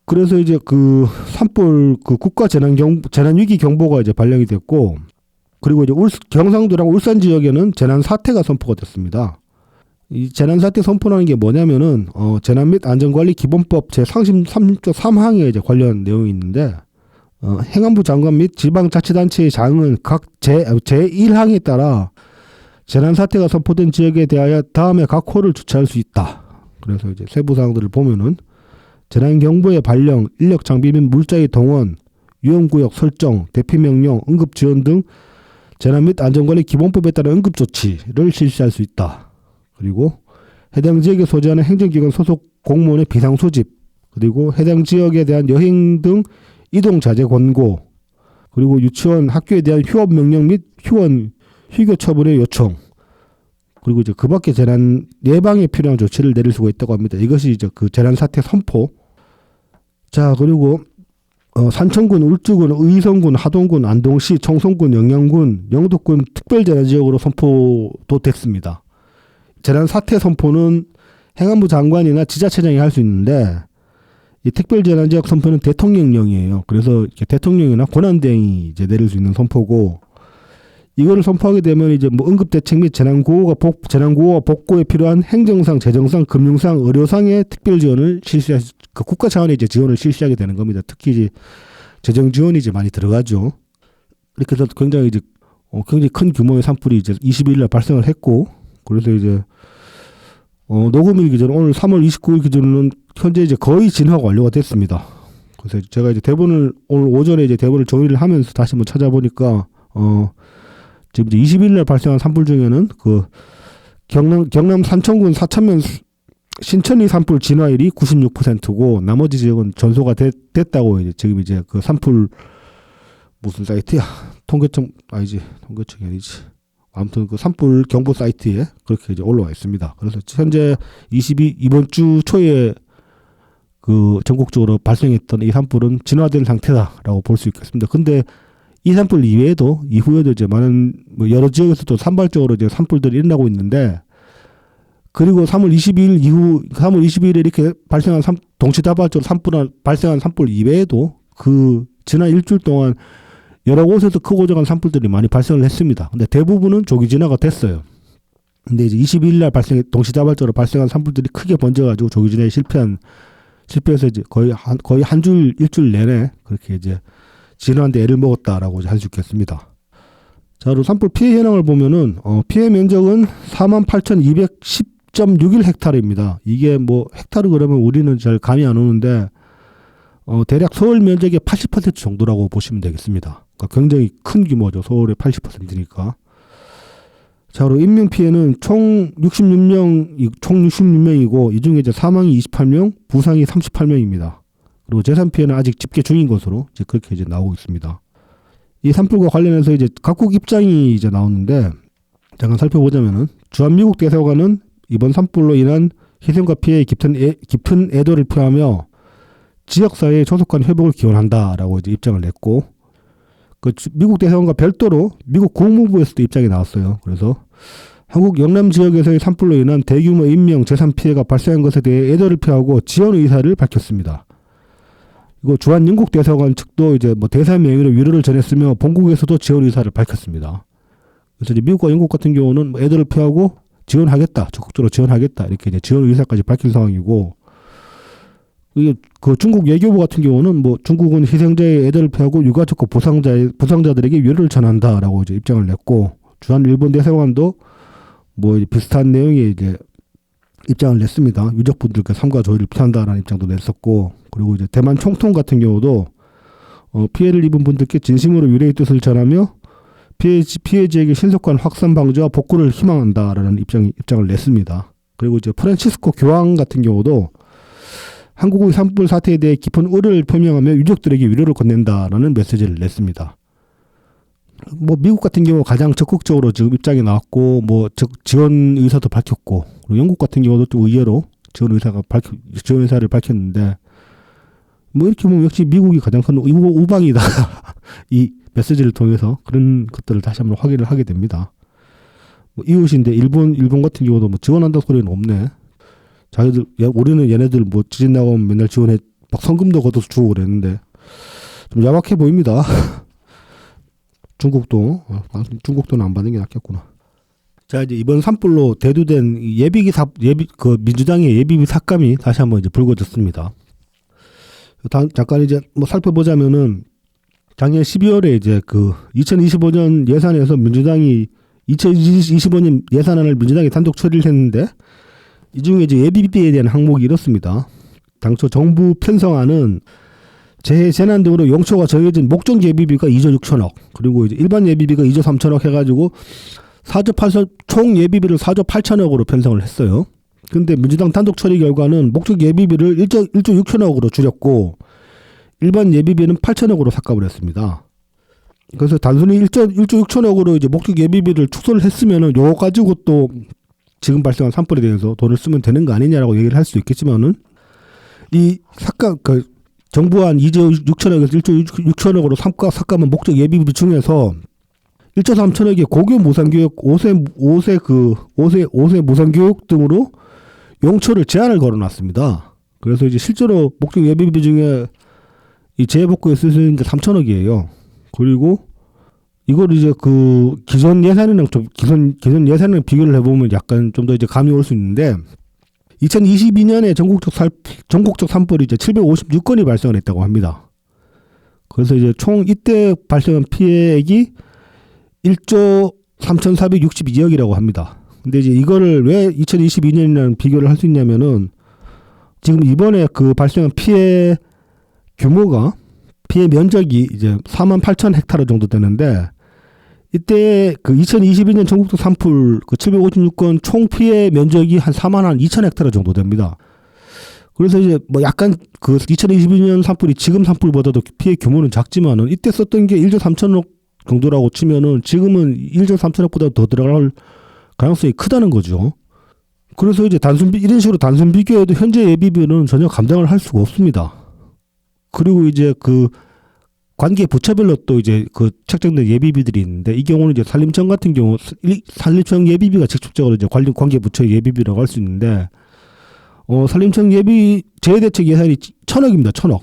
그래서 이제 그 산불 그 국가 재난위기 경보가 이제 발령이 됐고 그리고 이제 경상도랑 울산 지역에는 재난 사태가 선포가 됐습니다. 이 재난사태 선포라는 게 뭐냐면은 재난 및 안전관리 기본법 제33조 3항에 이제 관련 내용이 있는데 행안부 장관 및 지방자치단체의 장은 각 제1항에 따라 재난사태가 선포된 지역에 대하여 다음에 각 호를 주최할 수 있다. 그래서 이제 세부 사항들을 보면은 재난경보의 발령, 인력 장비 및 물자의 동원, 위험구역 설정, 대피명령, 응급지원 등 재난 및 안전관리 기본법에 따른 응급조치를 실시할 수 있다. 그리고 해당 지역에 소재하는 행정기관 소속 공무원의 비상소집, 그리고 해당 지역에 대한 여행 등 이동 자제 권고, 그리고 유치원, 학교에 대한 휴업 명령 및 휴원, 휴교 처분의 요청, 그리고 이제 그 밖에 재난 예방에 필요한 조치를 내릴 수가 있다고 합니다. 이것이 이제 그 재난 사태 선포. 자, 그리고 산청군, 울주군, 의성군, 하동군, 안동시, 청송군, 영양군, 영도군 특별재난지역으로 선포도 됐습니다. 재난 사태 선포는 행안부 장관이나 지자체장이 할 수 있는데 이 특별재난지역 선포는 대통령령이에요. 그래서 이렇게 대통령이나 권한대행이 이제 내릴 수 있는 선포고 이거를 선포하게 되면 이제 뭐 응급대책 및 재난구호와 복구에 필요한 행정상, 재정상, 금융상, 의료상의 특별 지원을 그 국가 차원의 이제 지원을 실시하게 되는 겁니다. 특히 이제 재정 지원이 이제 많이 들어가죠. 이렇게 해서 굉장히 큰 규모의 산불이 이제 22일 날 발생을 했고 그래서 이제 녹음일 기준 오늘 3월 29일 기준으로는 현재 이제 거의 진화가 완료가 됐습니다. 그래서 제가 이제 오늘 오전에 이제 대본을 정리를 하면서 다시 한번 찾아보니까 지금 이제 20일 날 발생한 산불 중에는 그 경남 산청군 사천면 신천리 산불 진화율이 96%고 나머지 지역은 전소가 됐다고 이제 지금 이제 그 산불 무슨 사이트야? 통계청이 아니지. 아무튼 그 산불 경보 사이트에 그렇게 이제 올라와 있습니다. 그래서 현재 이번 주 초에 그 전국적으로 발생했던 이 산불은 진화된 상태다라고 볼 수 있겠습니다. 근데 이 산불 이후에도 이제 많은 뭐 여러 지역에서 또 산발적으로 이제 산불들이 일어나고 있는데 그리고 3월 22일에 이렇게 발생한 동시다발적으로 발생한 산불 이외에도 그 지난 일주일 동안 여러 곳에서 크고 작은 산불들이 많이 발생을 했습니다. 근데 대부분은 조기 진화가 됐어요. 근데 이제 22일 날 동시다발적으로 발생한 산불들이 크게 번져가지고 조기 진화에 실패해서 이제 거의 한 줄, 일주일 내내 그렇게 이제 진화하는데 애를 먹었다라고 할 수 있겠습니다. 자, 그리고 산불 피해 현황을 보면은, 피해 면적은 48,210.61 헥타르입니다. 이게 뭐, 헥타르 그러면 우리는 잘 감이 안 오는데, 대략 서울 면적의 80% 정도라고 보시면 되겠습니다. 그러니까 굉장히 큰 규모죠. 서울의 80%니까. 자, 그리고 인명 피해는 총 66명이고, 이 중에 이제 사망이 28명, 부상이 38명입니다. 그리고 재산 피해는 아직 집계 중인 것으로 이제 그렇게 이제 나오고 있습니다. 이 산불과 관련해서 이제 각국 입장이 이제 나오는데, 잠깐 살펴보자면은, 주한미국 대사관은 이번 산불로 인한 희생과 피해에 깊은 애도를 표하며 지역사회의 조속한 회복을 기원한다라고 이제 입장을 냈고, 그 미국 대사관과 별도로 미국 국무부에서도 입장이 나왔어요. 그래서 한국 영남 지역에서의 산불로 인한 대규모 인명, 재산 피해가 발생한 것에 대해 애도를 표하고 지원 의사를 밝혔습니다. 이거 주한 영국 대사관 측도 이제 뭐 대사 명의로 위로를 전했으며 본국에서도 지원 의사를 밝혔습니다. 그래서 이제 미국과 영국 같은 경우는 뭐 애도를 표하고 지원하겠다, 적극적으로 지원하겠다 이렇게 이제 지원 의사까지 밝힌 상황이고, 그 중국 외교부 같은 경우는 뭐 중국은 희생자의 애도를 표하고 유가족과 부상자들에게 위로를 전한다라고 이제 입장을 냈고, 주한 일본 대사관도 뭐 비슷한 내용의 이제 입장을 냈습니다. 유족분들께 삼가 조의를 표한다라는 입장도 냈었고, 그리고 이제 대만 총통 같은 경우도 피해를 입은 분들께 진심으로 위로의 뜻을 전하며 피해 지역의 신속한 확산 방지와 복구를 희망한다라는 입장을 냈습니다. 그리고 이제 프란치스코 교황 같은 경우도 한국의 산불 사태에 대해 깊은 우려를 표명하며 유족들에게 위로를 건넨다라는 메시지를 냈습니다. 뭐 미국 같은 경우 가장 적극적으로 지금 입장이 나왔고, 뭐 지원 의사도 밝혔고, 그리고 영국 같은 경우도 또 의외로 지원 의사를 밝혔는데, 뭐 이렇게 보면 역시 미국이 가장 큰 우방이다. 이 메시지를 통해서 그런 것들을 다시 한번 확인을 하게 됩니다. 뭐 이웃인데 일본 같은 경우도 뭐 지원한다는 소리는 없네. 자기들, 우리는 얘네들 뭐 지진 나가면 맨날 지원해, 막 성금도 걷어서 주고 그랬는데, 좀 야박해 보입니다. 중국도는 안 받는 게 낫겠구나. 자, 이제 이번 산불로 대두된 민주당의 예비비 삭감이 다시 한번 이제 불거졌습니다. 잠깐 이제 뭐 살펴보자면은, 작년 12월에 이제 그 2025년 예산에서 민주당이 2025년 예산안을 민주당이 단독 처리를 했는데, 이 중에 이제 예비비에 대한 항목이 이렇습니다. 당초 정부 편성안은 재난 등으로 용처가 정해진 목적 예비비가 2조 6천억, 그리고 이제 일반 예비비가 2조 3천억 해가지고 총 예비비를 4조 8천억으로 편성을 했어요. 근데 민주당 단독 처리 결과는 목적 예비비를 1조 6천억으로 줄였고, 일반 예비비는 8천억으로 삭감을 했습니다. 그래서 단순히 1조 6천억으로 이제 목적 예비비를 축소를 했으면은 요거 가지고 또 지금 발생한 산불에 대해서 돈을 쓰면 되는 거 아니냐라고 얘기를 할 수 있겠지만은, 이 삭감, 정부안 2조 6천억에서 1조 6천억으로 삭감한 목적 예비비 중에서 1조 3천억의 고교 무상교육, 5세 무상교육 등으로 용처를 제한을 걸어놨습니다. 그래서 이제 실제로 목적 예비비 중에 이 재복구에 쓸 수 있는 게 3천억이에요. 그리고 이걸 이제 그 기존 예산이랑 비교를 해보면 약간 좀 더 이제 감이 올 수 있는데, 2022년에 전국적 산불이 이제 756건이 발생을 했다고 합니다. 그래서 이제 총 이때 발생한 피해액이 1조 3,462억이라고 합니다. 근데 이제 이거를 왜 2022년이랑 비교를 할 수 있냐면은, 지금 이번에 그 발생한 피해 규모가, 피해 면적이 이제 48,000 헥타르 정도 되는데, 이때 그 2022년 전국적 산불 그 756건 총 피해 면적이 한 42,000 헥타르 정도 됩니다. 그래서 이제 뭐 약간 그 2022년 산불이 지금 산불보다도 피해 규모는 작지만은, 이때 썼던 게 1조 3천억 정도라고 치면은 지금은 1조 3천억보다 더 들어갈 가능성이 크다는 거죠. 그래서 이제 이런 식으로 단순 비교해도 현재 예비비는 전혀 감당을 할 수가 없습니다. 그리고 이제 그 관계 부처별로 또 이제 그 책정된 예비비들이 있는데, 이 경우는 이제 산림청 같은 경우 산림청 예비비가 직접적으로 이제 관계 부처 예비비라고 할 수 있는데, 산림청 재해대책 예산이 1,000억입니다. 1,000억.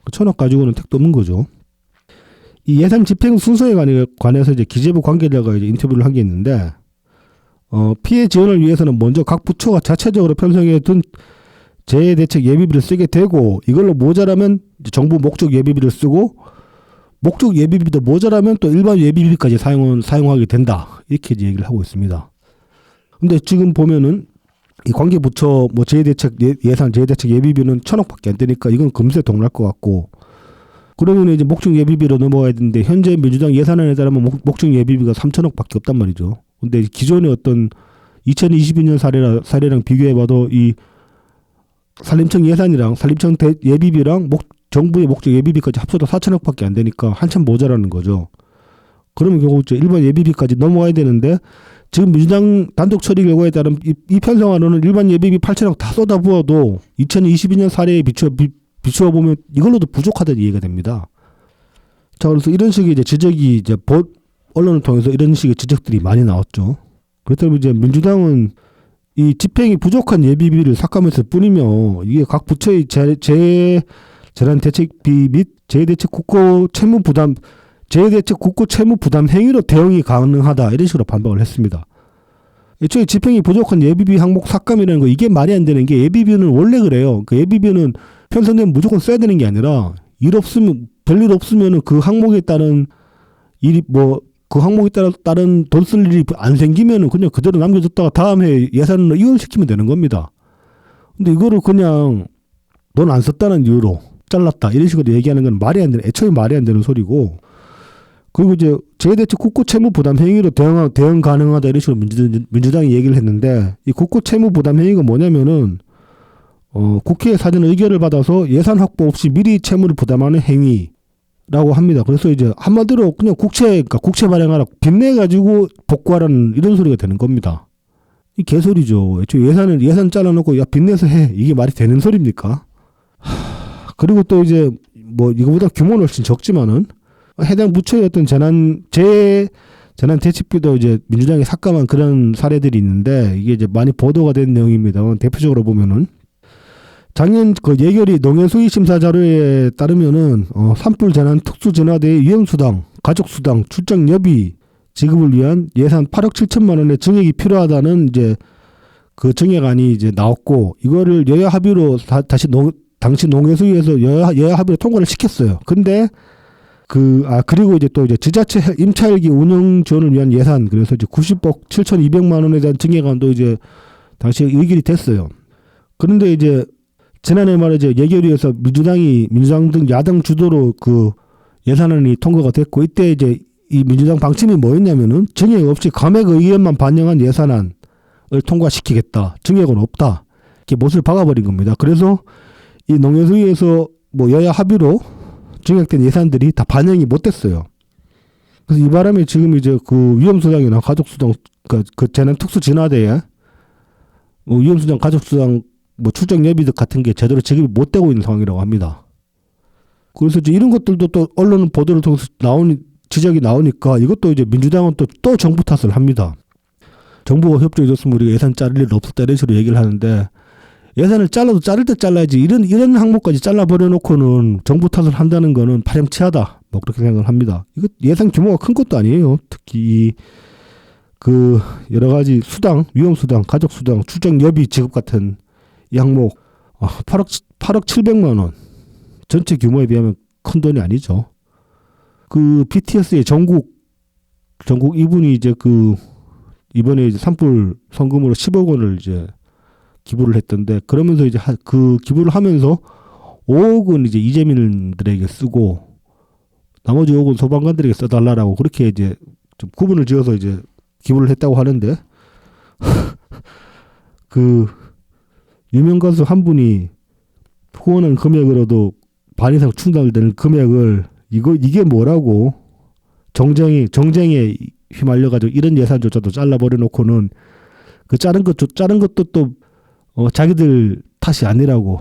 그 1,000억 가지고는 택도 없는 거죠. 이 예산 집행 순서에 관해서 이제 기재부 관계자가 이제 인터뷰를 한 게 있는데, 피해 지원을 위해서는 먼저 각 부처가 자체적으로 편성해 둔 재해대책 예비비를 쓰게 되고, 이걸로 모자라면 이제 정부 목적 예비비를 쓰고, 목적 예비비도 모자라면 또 일반 예비비까지 사용하게 된다. 이렇게 이제 얘기를 하고 있습니다. 근데 지금 보면은 이 관계부처 뭐 재해대책 예산 재해대책 예비비는 1,000억밖에 안 되니까 이건 금세 동날 것 같고, 그러면 이제 목적 예비비로 넘어가야 되는데 현재 민주당 예산안에 따르면 목적 예비비가 3,000억밖에 없단 말이죠. 근데 기존의 어떤 2022년 사례랑 비교해봐도 이 산림청 예산이랑 산림청 예비비랑 정부의 목적 예비비까지 합쳐도 4,000억밖에 안 되니까 한참 모자라는 거죠. 그러면 결국 일반 예비비까지 넘어가야 되는데, 지금 민주당 단독 처리 결과에 따른 이 편성안으로는 일반 예비비 8,000억 다 쏟아부어도 2022년 사례에 비추어 보면 이걸로도 부족하다는 이해가 됩니다. 자, 그래서 이런 식의 이제 지적이 이제 언론을 통해서 이런 식의 지적들이 많이 나왔죠. 그렇다면 이제 민주당은 이 집행이 부족한 예비비를 삭감했을 뿐이며, 이게 각 부처의 재난 대책비 및 재해대책 국고 채무 부담 행위로 대응이 가능하다, 이런 식으로 반박을 했습니다. 애초에 집행이 부족한 예비비 항목 삭감이라는 거, 이게 말이 안 되는 게, 예비비는 원래 그래요. 그 예비비는 편성되면 무조건 써야 되는 게 아니라, 별일 없으면은 그 항목에 따른 일이 그 항목에 따른 돈 쓸 일이 안 생기면은 그냥 그대로 남겨뒀다가 다음 해 예산으로 이월시키면 되는 겁니다. 근데 이거를 그냥 돈 안 썼다는 이유로 잘랐다, 이런 식으로 얘기하는 건 애초에 말이 안 되는 소리고, 그리고 이제 재해대책 국고 채무 부담 행위로 대응 가능하다, 이런 식으로 민주당이 얘기를 했는데, 이 국고 채무 부담 행위가 뭐냐면은 국회의 사전 의결을 받아서 예산 확보 없이 미리 채무를 부담하는 행위라고 합니다. 그래서 이제 한마디로 그냥 국채 발행하라, 빚내 가지고 복구하라는 이런 소리가 되는 겁니다. 이 개소리죠. 애초에 예산 잘라놓고 야 빚내서 해, 이게 말이 되는 소리입니까? 그리고 또 이제 뭐 이거보다 규모는 훨씬 적지만은 해당 부처의 어떤 재난 대책비도 이제 민주당이 삭감한 그런 사례들이 있는데, 이게 이제 많이 보도가 된 내용입니다. 대표적으로 보면은 작년 그 예결위 농해수위 심사 자료에 따르면은 산불 재난 특수진화대의 위험수당, 가족수당, 출장여비 지급을 위한 예산 8억 7천만 원의 증액이 필요하다는 이제 그 증액안이 이제 나왔고, 이거를 여야 합의로 당시 농해수위에서 여야 합의로 통과를 시켰어요. 근데 그리고 이제 또 이제 지자체 임차 헬기 운영 지원을 위한 예산, 그래서 이제 90억 7,200만 원에 대한 증액안도 이제 당시에 의결이 됐어요. 그런데 이제 지난해 말에 이제 예결위에서 민주당 등 야당 주도로 그 예산안이 통과가 됐고, 이때 이제 이 민주당 방침이 뭐였냐면은 증액 없이 감액 의견만 반영한 예산안을 통과시키겠다, 증액은 없다, 이렇게 못을 박아버린 겁니다. 그래서 이 농해수위에서 뭐 여야 합의로 증액된 예산들이 다 반영이 못 됐어요. 그래서 이 바람에 지금 이제 그 위험수당이나 가족수당, 그 재난 특수 진화대에 위험수당, 가족수당, 출장 예비 같은 게 제대로 지급이 못 되고 있는 상황이라고 합니다. 그래서 이제 이런 것들도 또 언론 보도를 통해서 지적이 나오니까, 이것도 이제 민주당은 또 정부 탓을 합니다. 정부가 협조해줬으면 우리가 예산 자를 일 없었다, 이런 식으로 얘기를 하는데, 예산을 잘라도 자를 때 잘라야지, 이런 항목까지 잘라버려놓고는 정부 탓을 한다는 거는 파렴치하다, 그렇게 생각을 합니다. 이거 예산 규모가 큰 것도 아니에요. 특히 그 여러 가지 수당, 위험수당, 가족수당, 출장여비 지급 같은 이 항목 8억 700만 원 전체 규모에 비하면 큰 돈이 아니죠. 그 BTS의 전국 이분이 이제 이번에 이제 산불 성금으로 10억 원을 이제 기부를 했던데, 그러면서 이제 그 기부를 하면서 5억은 이제 이재민들에게 쓰고 나머지 5억은 소방관들에게 써달라고, 그렇게 이제 좀 구분을 지어서 이제 기부를 했다고 하는데, 그 유명 가수 한 분이 후원한 금액으로도 반 이상 충당되는 금액을 이게 뭐라고 정쟁에 휘말려가지고 이런 예산조차도 잘라버려놓고는 그 자른 것도 또 자기들 탓이 아니라고,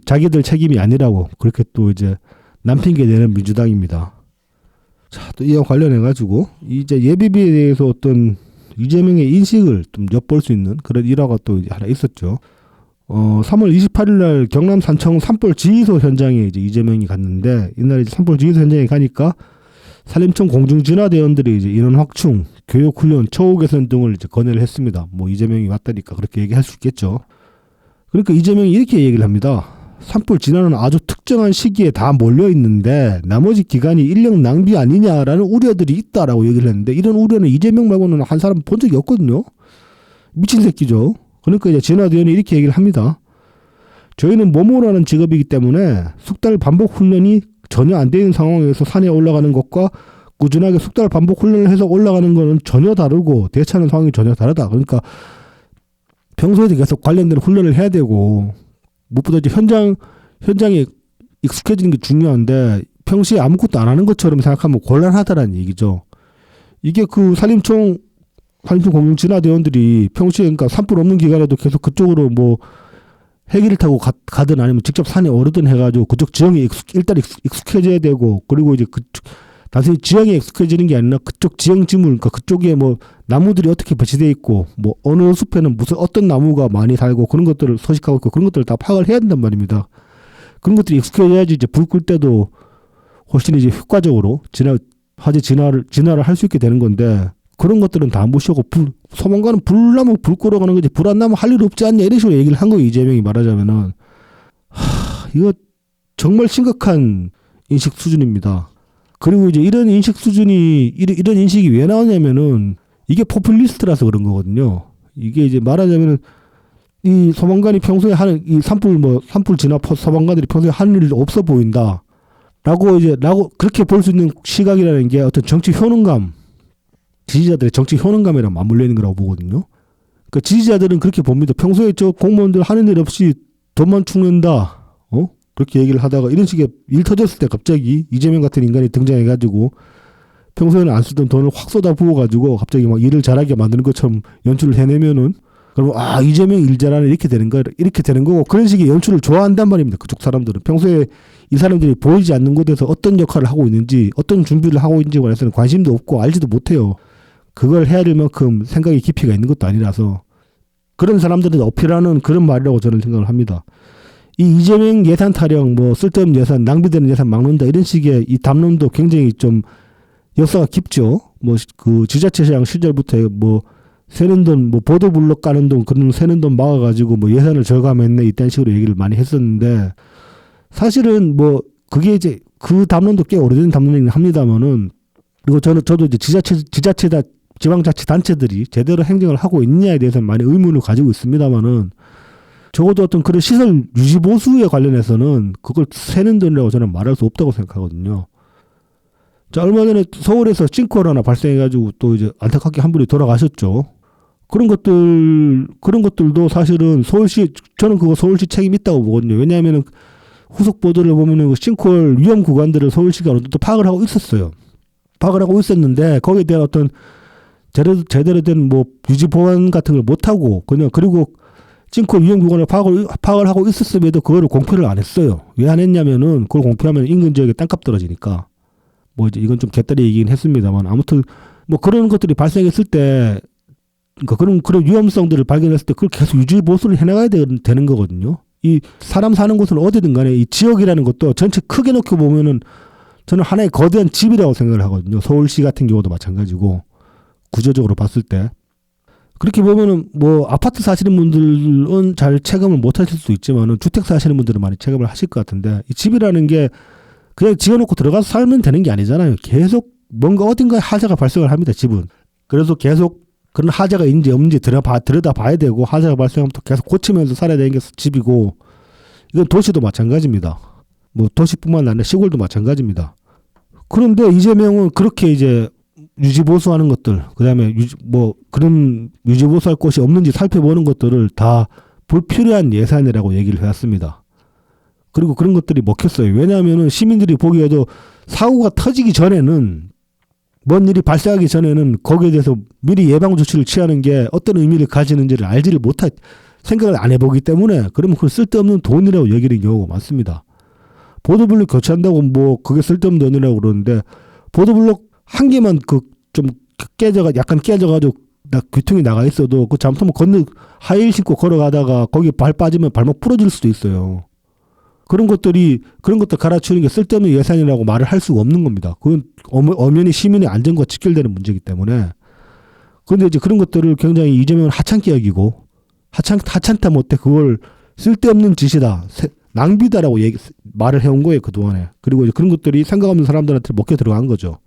자기들 책임이 아니라고 그렇게 또 이제 남핑계 내는 민주당입니다. 자, 또 이와 관련해가지고 이제 예비비에 대해서 어떤 이재명의 인식을 좀 엿볼 수 있는 그런 일화가 또 이제 하나 있었죠. 3월 28일 날 경남 산청 산불 지휘소 현장에 이제 이재명이 갔는데, 이날 이제 산불 지휘소 현장에 가니까 산림청 공중진화대원들이 이제 인원 확충, 교육 훈련, 처우 개선 등을 이제 건의를 했습니다. 뭐 이재명이 왔다니까 그렇게 얘기할 수 있겠죠. 그러니까 이재명이 이렇게 얘기를 합니다. 산불 진화는 아주 특정한 시기에 다 몰려 있는데 나머지 기간이 인력 낭비 아니냐라는 우려들이 있다라고 얘기를 했는데, 이런 우려는 이재명 말고는 한 사람 본 적이 없거든요. 미친 새끼죠. 그러니까 이제 진화대원이 이렇게 얘기를 합니다. 저희는 모모라는 직업이기 때문에 숙달 반복 훈련이 전혀 안 되는 상황에서 산에 올라가는 것과 꾸준하게 숙달 반복 훈련을 해서 올라가는 것은 전혀 다르고 대처하는 상황이 전혀 다르다. 그러니까 평소에도 계속 관련된 훈련을 해야 되고, 무엇보다 이제 현장에 익숙해지는 게 중요한데 평소에 아무것도 안 하는 것처럼 생각하면 곤란하다라는 얘기죠. 이게 그 산림청 공중진화대원들이 평소에 그러니까 산불 없는 기간에도 계속 그쪽으로 뭐 헬기를 타고 가든 아니면 직접 산에 오르든 해가지고 그쪽 지형에 일단 익숙해져야 되고, 그리고 이제 단순히 지형에 익숙해지는 게 아니라 그쪽 지형 지물, 그러니까 그쪽에 뭐 나무들이 어떻게 배치되어 있고 뭐 어느 숲에는 무슨 어떤 나무가 많이 살고 그런 것들을 서식하고 있고 그런 것들을 다 파악을 해야 된단 말입니다. 그런 것들이 익숙해져야지 이제 불 끌 때도 훨씬 이제 효과적으로 화재 진화를 할 수 있게 되는 건데, 그런 것들은 다 무시하고 소방관은 불 나면 불 끄러 가는 거지 불 안 나면 할 일 없지 않냐 이런 식으로 얘기를 한 거예요. 이재명이 말하자면은. 이거 정말 심각한 인식 수준입니다. 그리고 이제 이런 인식 수준이 이런 인식이 왜 나오냐면은 이게 포퓰리스트라서 그런 거거든요. 이게 이제 말하자면은 이 소방관이 평소에 하는 이 산불 진화 소방관들이 평소에 하는 일이 없어 보인다. 라고 그렇게 볼 수 있는 시각이라는 게 어떤 정치 효능감, 지지자들의 정치 효능감이랑 맞물려 있는 거라고 보거든요. 그러니까 지지자들은 그렇게 봅니다. 평소에 저 공무원들 하는 일 없이 돈만 축는다. 그렇게 얘기를 하다가 이런 식의 일 터졌을 때 갑자기 이재명 같은 인간이 등장해가지고 평소에는 안 쓰던 돈을 확 쏟아 부어가지고 갑자기 막 일을 잘하게 만드는 것처럼 연출을 해내면은, 그러면 이재명이 일 잘하네 이렇게 되는 거고, 그런 식의 연출을 좋아한단 말입니다. 그쪽 사람들은 평소에 이 사람들이 보이지 않는 곳에서 어떤 역할을 하고 있는지, 어떤 준비를 하고 있는지에 관해서는 관심도 없고 알지도 못해요. 그걸 해야 될 만큼 생각의 깊이가 있는 것도 아니라서 그런 사람들을 어필하는 그런 말이라고 저는 생각을 합니다. 이 이재명 예산 타령, 뭐 쓸데없는 예산, 낭비되는 예산 막는다 이런 식의 이 담론도 굉장히 좀 역사가 깊죠. 뭐 그 지자체장 시절부터 뭐 새는 돈, 뭐 보도블록 까는 돈, 그런 새는 돈 막아가지고 뭐 예산을 절감했네 이딴 식으로 얘기를 많이 했었는데, 사실은 뭐 그게 이제 그 담론도 꽤 오래된 담론이긴 합니다만은, 그리고 저도 이제 지자체다 지방자치단체들이 제대로 행정을 하고 있느냐에 대해서는 많이 의문을 가지고 있습니다만은, 적어도 어떤 그런 시설 유지 보수에 관련해서는 그걸 새는 돈이라고 저는 말할 수 없다고 생각하거든요. 자, 얼마 전에 서울에서 싱크홀 하나 발생해가지고 또 이제 안타깝게 한 분이 돌아가셨죠. 그런 것들도 사실은 저는 그거 서울시 책임 있다고 보거든요. 왜냐하면 후속 보도를 보면은 싱크홀 위험 구간들을 서울시가 어느 정도 파악을 하고 있었어요. 파악을 하고 있었는데 거기에 대한 어떤 제대로 된 뭐 유지 보완 같은 걸 못하고 그리고 싱크홀 위험 구간을 파악을 하고 있었음에도 그거를 공표를 안 했어요. 왜 안 했냐면은 그걸 공표하면 인근 지역에 땅값 떨어지니까. 뭐 이제 이건 좀 개딸이 얘기긴 했습니다만, 아무튼 뭐 그런 것들이 발생했을 때, 그러니까 그런 위험성들을 발견했을 때 그걸 계속 유지 보수를 해나가야 되는 거거든요. 이 사람 사는 곳은 어디든 간에 이 지역이라는 것도 전체 크게 놓고 보면은 저는 하나의 거대한 집이라고 생각을 하거든요. 서울시 같은 경우도 마찬가지고, 구조적으로 봤을 때. 그렇게 보면은 뭐 아파트 사시는 분들은 잘 체감을 못 하실 수 있지만은 주택 사시는 분들은 많이 체감을 하실 것 같은데, 이 집이라는 게 그냥 지어놓고 들어가서 살면 되는 게 아니잖아요. 계속 뭔가 어딘가에 하자가 발생을 합니다, 집은. 그래서 계속 그런 하자가 있는지 없는지 들여다 봐야 되고, 하자가 발생하면 또 계속 고치면서 살아야 되는 게 집이고, 이건 도시도 마찬가지입니다. 뭐 도시뿐만 아니라 시골도 마찬가지입니다. 그런데 이재명은 그렇게 이제 유지보수하는 것들, 그 다음에 그런 유지보수할 곳이 없는지 살펴보는 것들을 다 불필요한 예산이라고 얘기를 해왔습니다. 그리고 그런 것들이 먹혔어요. 왜냐하면은 시민들이 보기에도 사고가 터지기 전에는, 뭔 일이 발생하기 전에는 거기에 대해서 미리 예방 조치를 취하는 게 어떤 의미를 가지는지를 생각을 안 해보기 때문에, 그러면 그걸 쓸데없는 돈이라고 여기는 경우가 많습니다. 보도블록 교체한다고 뭐 그게 쓸데없는 돈이라고 그러는데, 보도블록 한 개만 약간 깨져가지고 귀퉁이 나가 있어도 그 잘못하면 하이힐 신고 걸어가다가 거기 발 빠지면 발목 부러질 수도 있어요. 그런 것들 갈아치우는 게 쓸데없는 예산이라고 말을 할 수가 없는 겁니다. 그건 엄연히 시민의 안전과 직결되는 문제이기 때문에. 그런데 이제 그런 것들을 굉장히 이재명은 하찮게 여기고 하찮다 못해 그걸 쓸데없는 짓이다, 낭비다라고 말을 해온 거예요, 그동안에. 그리고 이제 그런 것들이 생각 없는 사람들한테 먹혀 들어간 거죠.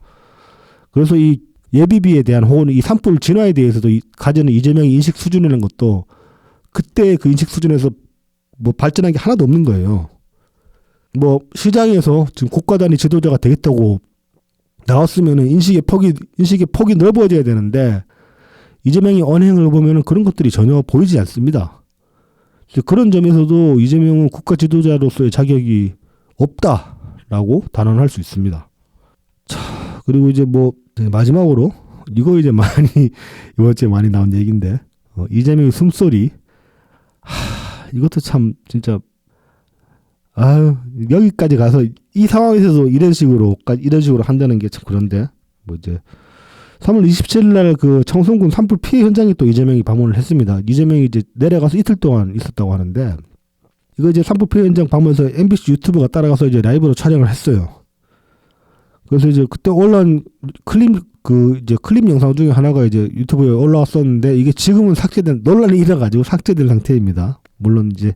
그래서 이 예비비에 대한 혹은 이 산불 진화에 대해서도 가지는 이재명의 인식 수준이라는 것도 그때 그 인식 수준에서 뭐 발전한 게 하나도 없는 거예요. 뭐 시장에서 지금 국가 단위 지도자가 되겠다고 나왔으면은 인식의 폭이 넓어져야 되는데 이재명의 언행을 보면은 그런 것들이 전혀 보이지 않습니다. 그런 점에서도 이재명은 국가 지도자로서의 자격이 없다라고 단언할 수 있습니다. 자, 그리고 이제 뭐 마지막으로 이거 이제 이번 주에 많이 나온 얘기인데 이재명의 숨소리. 이것도 참 진짜 여기까지 가서 이 상황에서도 이런 식으로 한다는 게 참 그런데 뭐 이제 3월 27일 날 그 청송군 산불 피해 현장에 또 이재명이 방문을 했습니다. 이재명이 이제 내려가서 이틀 동안 있었다고 하는데 이거 이제 산불 피해 현장 방문해서 MBC 유튜브가 따라가서 이제 라이브로 촬영을 했어요. 그래서 이제 그때 올라온 클립 영상 중에 하나가 이제 유튜브에 올라왔었는데 이게 지금은 논란이 일어가지고 삭제된 상태입니다. 물론 이제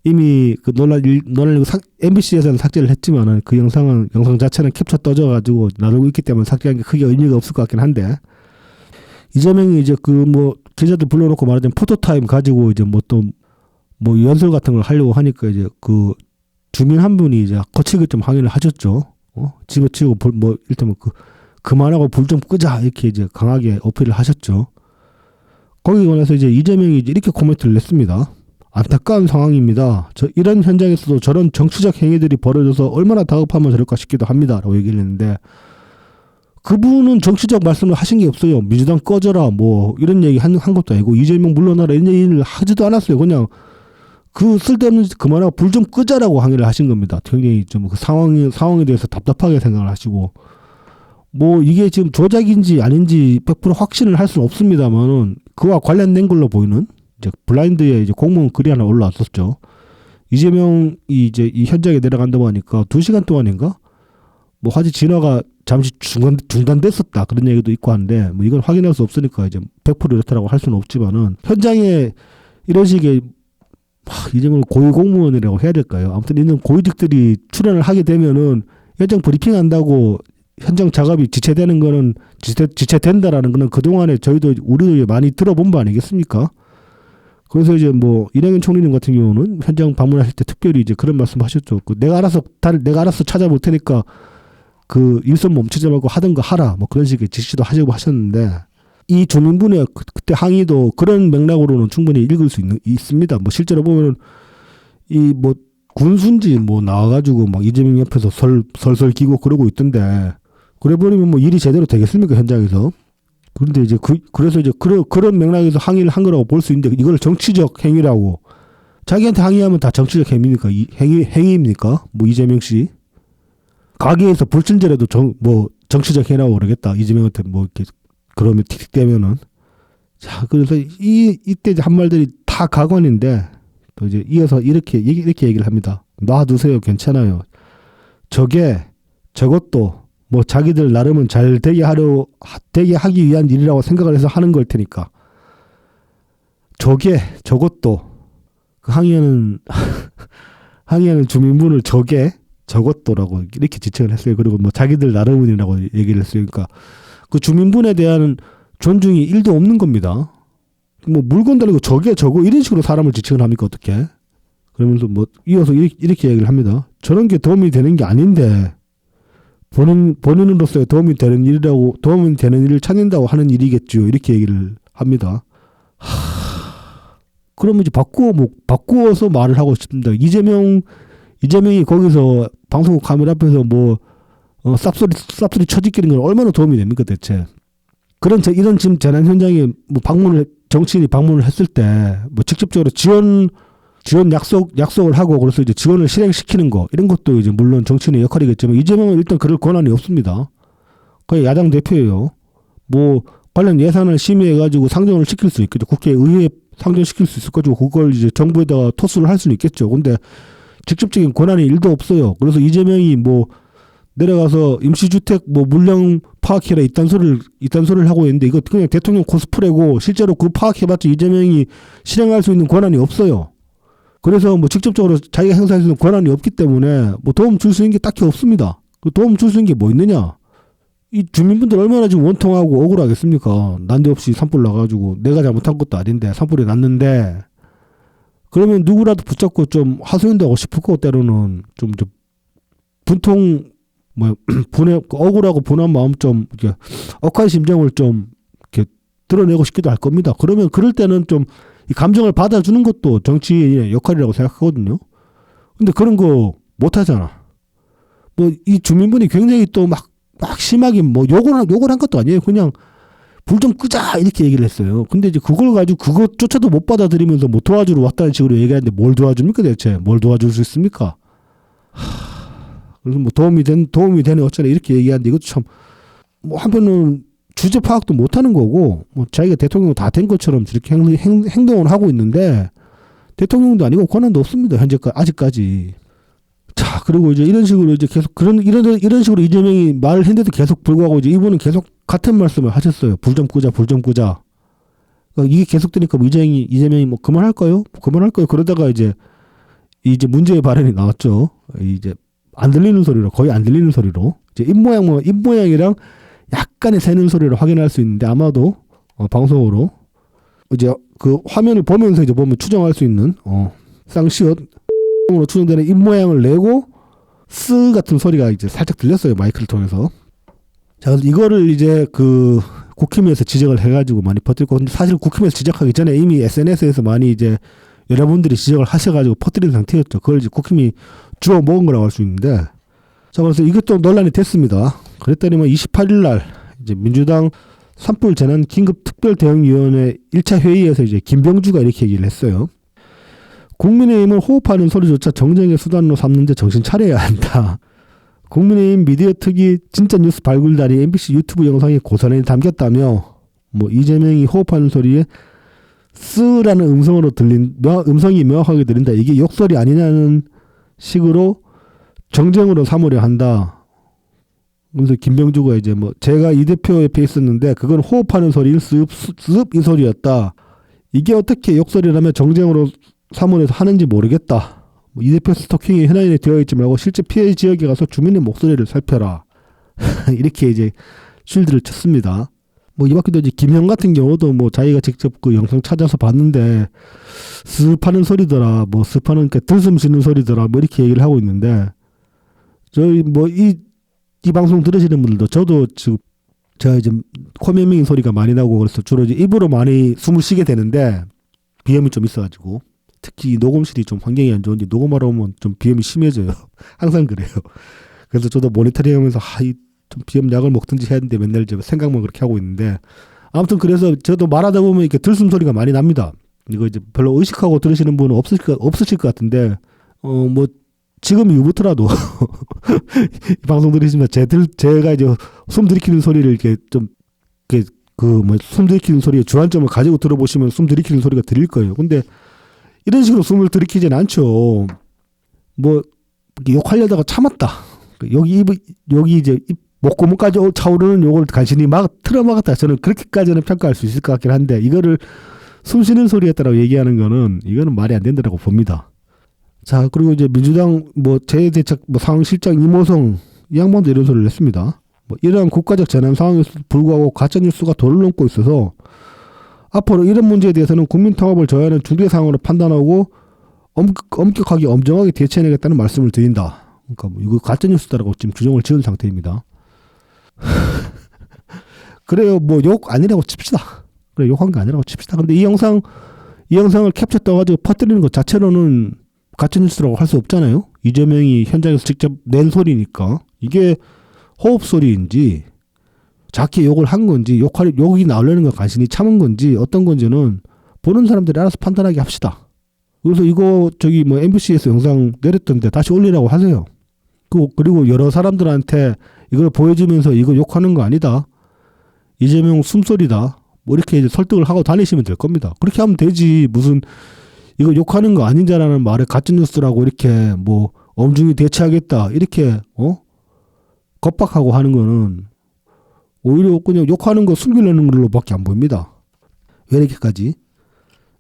이미 그 논란이 MBC에서는 삭제를 했지만은 그 영상 자체는 캡처 떠져가지고 놔두고 있기 때문에 삭제한 게 크게 의미가 없을 것 같긴 한데 이재명이 이제 기자들 불러놓고 말하자면 포토타임 가지고 이제 뭐 연설 같은 걸 하려고 하니까 이제 그 주민 한 분이 이제 거칠게 좀 항의를 하셨죠. 집어치우고 일단 그만하고 불 좀 끄자 이렇게 이제 강하게 어필을 하셨죠. 거기에 관해서 이제 이재명이 이제 이렇게 코멘트를 냈습니다. 안타까운 상황입니다. 이런 현장에서도 저런 정치적 행위들이 벌어져서 얼마나 다급하면 저럴까 싶기도 합니다. 라고 얘기를 했는데 그분은 정치적 말씀을 하신 게 없어요. 민주당 꺼져라 뭐 이런 얘기 한 것도 아니고 이재명 물러나라 이런 얘기를 하지도 않았어요. 그냥 그 쓸데없는 그만하고 불 좀 끄자라고 항의를 하신 겁니다. 굉장히 좀 그 상황에 대해서 답답하게 생각을 하시고 뭐 이게 지금 조작인지 아닌지 100% 확신을 할 수는 없습니다만은 그와 관련된 걸로 보이는 이제 블라인드에 이제 공무원 글이 하나 올라왔었죠. 이재명이 이제 이 현장에 내려간다고 하니까 2시간 동안인가 뭐 화재 진화가 잠시 중단됐었다 그런 얘기도 있고 한데 뭐 이건 확인할 수 없으니까 이제 100% 이렇다라고 할 수는 없지만은 현장에 이런 식의 이재명을 고위 공무원이라고 해야 될까요? 아무튼 이런 고위직들이 출연을 하게 되면은 현장 브리핑한다고 현장 작업이 지체되는 거는 지체된다라는 거는 그동안에 우리도 많이 들어본 바 아니겠습니까? 그래서 이제 뭐 이낙연 총리님 같은 경우는 현장 방문하실 때 특별히 이제 그런 말씀하셨죠. 내가 알아서 찾아볼 테니까 그 일선 멈추지 말고 하던 거 하라 뭐 그런 식의 지시도 하시고 하셨는데 이 주민분의 그때 항의도 그런 맥락으로는 충분히 읽을 수 있습니다. 뭐 실제로 보면은 이 뭐 군수인지 뭐 나와가지고 막 이재명 옆에서 설설 기고 그러고 있던데 그래 버리면 뭐 일이 제대로 되겠습니까 현장에서? 그런데 이제 그래서 이제 그런 맥락에서 항의를 한 거라고 볼 수 있는데 이걸 정치적 행위라고 자기한테 항의하면 다 정치적 행위입니까? 행위입니까? 뭐 이재명 씨 가게에서 불친절해도 정치적 행위라고 그러겠다. 이재명한테 뭐 이렇게 그러면 틱틱대면은 자 그래서 이때 이제 한 말들이 다 가관인데 또 이제 이어서 이렇게 얘기를 합니다. 놔두세요, 괜찮아요. 저것도 뭐 자기들 나름은 잘 되게 하기 위한 일이라고 생각을 해서 하는 걸 테니까. 저것도 그 항의하는 주민분을 저것도라고 이렇게 지칭을 했어요. 그리고 뭐 자기들 나름은이라고 얘기를 했어요. 그러니까 그 주민분에 대한 존중이 1도 없는 겁니다. 뭐 물건 달리고 저거 이런 식으로 사람을 지칭을 합니까 어떻게? 그러면서 뭐 이어서 이렇게 얘기를 합니다. 저런 게 도움이 되는 게 아닌데 본인으로서의 도움이 되는 일을 찾는다고 하는 일이겠죠. 이렇게 얘기를 합니다. 그러면 이제 바꾸어서 말을 하고 싶습니다. 이재명이 거기서 방송국 카메라 앞에서 쌉소리 쳐짓기는 건 얼마나 도움이 됩니까 대체? 이런 지금 재난 현장에 정치인이 방문을 했을 때 직접적으로 지원 약속을 하고 그래서 이제 지원을 실행시키는 거 이런 것도 이제 물론 정치인의 역할이겠지만 이재명은 일단 그럴 권한이 없습니다. 거의 야당 대표예요. 관련 예산을 심의해가지고 상정을 시킬 수 있겠죠. 국회의회에 상정시킬 수 있을 거죠. 그걸 이제 정부에다가 토스를 할 수는 있겠죠. 근데 직접적인 권한이 1도 없어요. 그래서 이재명이 뭐 내려가서 임시주택 뭐 물량 파악해라 이딴 소리를 하고 있는데 이거 그냥 대통령 코스프레고 실제로 그 파악해봤자 이재명이 실행할 수 있는 권한이 없어요. 그래서 뭐 직접적으로 자기가 행사할 수 있는 권한이 없기 때문에 뭐 도움 줄 수 있는 게 딱히 없습니다. 그 도움 줄 수 있는 게 뭐 있느냐? 이 주민분들 얼마나 지금 원통하고 억울하겠습니까? 난데없이 산불 나가지고 내가 잘못한 것도 아닌데 산불이 났는데 그러면 누구라도 붙잡고 좀 하소연하고 싶을 거 때로는 좀 분통 뭐 분해 억울하고 분한 마음 좀 이렇게 억한 심정을 좀 이렇게 드러내고 싶기도 할 겁니다. 그러면 그럴 때는 좀 이 감정을 받아주는 것도 정치의 역할이라고 생각하거든요. 근데 그런 거 못 하잖아. 뭐 이 주민분이 굉장히 또 막 심하게 뭐 욕을 한 것도 아니에요. 그냥 불 좀 끄자 이렇게 얘기를 했어요. 근데 이제 그걸 가지고 그것조차도 못 받아들이면서 뭐 도와주러 왔다는 식으로 얘기하는데 뭘 도와줍니까 대체? 뭘 도와줄 수 있습니까? 그래서 뭐 도움이 되는 어쩌나 이렇게 얘기하는데 이것도 참 뭐 한편은 주제 파악도 못 하는 거고 뭐 자기가 대통령 다 된 것처럼 저렇게 행동을 하고 있는데 대통령도 아니고 권한도 없습니다. 현재까지 아직까지. 자, 그리고 이제 이런 식으로 이제 계속 이런 식으로 이재명이 말을 했는데도 계속 불구하고 이제 이분은 계속 같은 말씀을 하셨어요. 불 좀 끄자. 그러니까 이게 계속되니까 뭐 이재명이 뭐 그만할까요? 그러다가 이제 문제의 발언이 나왔죠. 이제 안 들리는 소리로 거의 안 들리는 소리로 이제 입모양이랑 약간의 새는 소리를 확인할 수 있는데 아마도 방송으로 이제 그 화면을 보면서 이제 보면 추정할 수 있는 쌍시옷 으로 추정되는 입모양을 내고 쓰 같은 소리가 이제 살짝 들렸어요. 마이크를 통해서. 자, 그래서 이거를 이제 그 국힘에서 지적을 해가지고 많이 퍼뜨리고 근데 사실 국힘에서 지적하기 전에 이미 SNS에서 많이 이제 여러분들이 지적을 하셔가지고 퍼뜨린 상태였죠. 그걸 이제 국힘이 주워 먹은 거라고 할 수 있는데 자, 그래서 이것도 논란이 됐습니다. 그랬더니 뭐 28일 날 이제 민주당 산불 재난 긴급 특별대응위원회 1차 회의에서 이제 김병주가 이렇게 얘기를 했어요. 국민의힘은 호흡하는 소리조차 정쟁의 수단으로 삼는데 정신 차려야 한다. 국민의힘 미디어 특위 진짜 뉴스 발굴다리 MBC 유튜브 영상에 고스란히 담겼다며 뭐 이재명이 호흡하는 소리에 쓰라는 음성이 명확하게 들린다. 이게 욕설이 아니냐는 식으로 정쟁으로 삼으려 한다. 그래서 김병주가 이제 뭐 제가 이 대표 옆에 있었는데 그건 호흡하는 소리는 습 이 소리였다. 이게 어떻게 욕설이라면 정쟁으로 사문에서 하는지 모르겠다. 이 대표 스토킹이 현안에 되어 있지 말고 실제 피해 지역에 가서 주민의 목소리를 살펴라. 이렇게 이제 쉴드를 쳤습니다. 뭐 이 밖에도 이제 김형 같은 경우도 뭐 자기가 직접 그 영상 찾아서 봤는데 습하는 소리더라. 뭐 습하는 그러니까 들숨 쉬는 소리더라. 뭐 이렇게 얘기를 하고 있는데 저희 뭐 이 방송 들으시는 분들도 저도 지금 제가 이제 코매밍 소리가 많이 나고 그래서 주로 이제 입으로 많이 숨을 쉬게 되는데 비염이 좀 있어가지고 특히 녹음실이 좀 환경이 안 좋은데 녹음하러 오면 좀 비염이 심해져요. 항상 그래요. 그래서 저도 모니터링하면서 좀 비염 약을 먹든지 해야 되는데 맨날 이제 생각만 그렇게 하고 있는데 아무튼 그래서 저도 말하다 보면 이렇게 들숨 소리가 많이 납니다. 이거 이제 별로 의식하고 들으시는 분은 없으실 것 같은데 뭐 지금 이후부터라도 이 방송 들으시면 제가 이제 숨 들이키는 소리를 이렇게 좀 이렇게 숨 들이키는 소리에 주안점을 가지고 들어보시면 숨 들이키는 소리가 들릴 거예요. 근데 이런 식으로 숨을 들이키진 않죠. 뭐 욕하려다가 참았다. 여기 이제 목구멍까지 차오르는 욕을 간신히 틀어막았다. 저는 그렇게까지는 평가할 수 있을 것 같긴 한데 이거를 숨 쉬는 소리였다라고 얘기하는 거는 이거는 말이 안 된다고 봅니다. 자, 그리고 이제 민주당 뭐 재대책 상황실장 이모성 이 양반도 이런 소리를 했습니다. 뭐 이러한 국가적 재난 상황에서 불구하고 가짜뉴스가 도를 넘고 있어서 앞으로 이런 문제에 대해서는 국민 통합을 저해하는 중대 상황으로 판단하고 엄격하게 엄정하게 대처해내겠다는 말씀을 드린다. 그러니까 뭐 이거 가짜뉴스다라고 지금 주장을 지은 상태입니다. 그래요, 뭐 욕 아니라고 칩시다. 그래, 욕한 게 아니라고 칩시다. 근데 이 영상을 캡처 떠가지고 퍼뜨리는 것 자체로는 가짜뉴스라고 할 수 없잖아요. 이재명이 현장에서 직접 낸 소리니까 이게 호흡 소리인지 작게 욕을 한 건지 욕이 나오려는 걸 간신히 참은 건지 어떤 건지는 보는 사람들이 알아서 판단하게 합시다. 그래서 이거 뭐 MBC에서 영상 내렸던데 다시 올리라고 하세요. 그리고 여러 사람들한테 이걸 보여주면서 이거 욕하는 거 아니다. 이재명 숨소리다. 뭐 이렇게 이제 설득을 하고 다니시면 될 겁니다. 그렇게 하면 되지. 무슨 이거 욕하는 거 아니냐라는 말에 가짜뉴스라고 이렇게 뭐 엄중히 대처하겠다. 이렇게 겁박하고 하는 거는 오히려 그냥 욕하는 거 숨기려는 걸로밖에 안 보입니다. 왜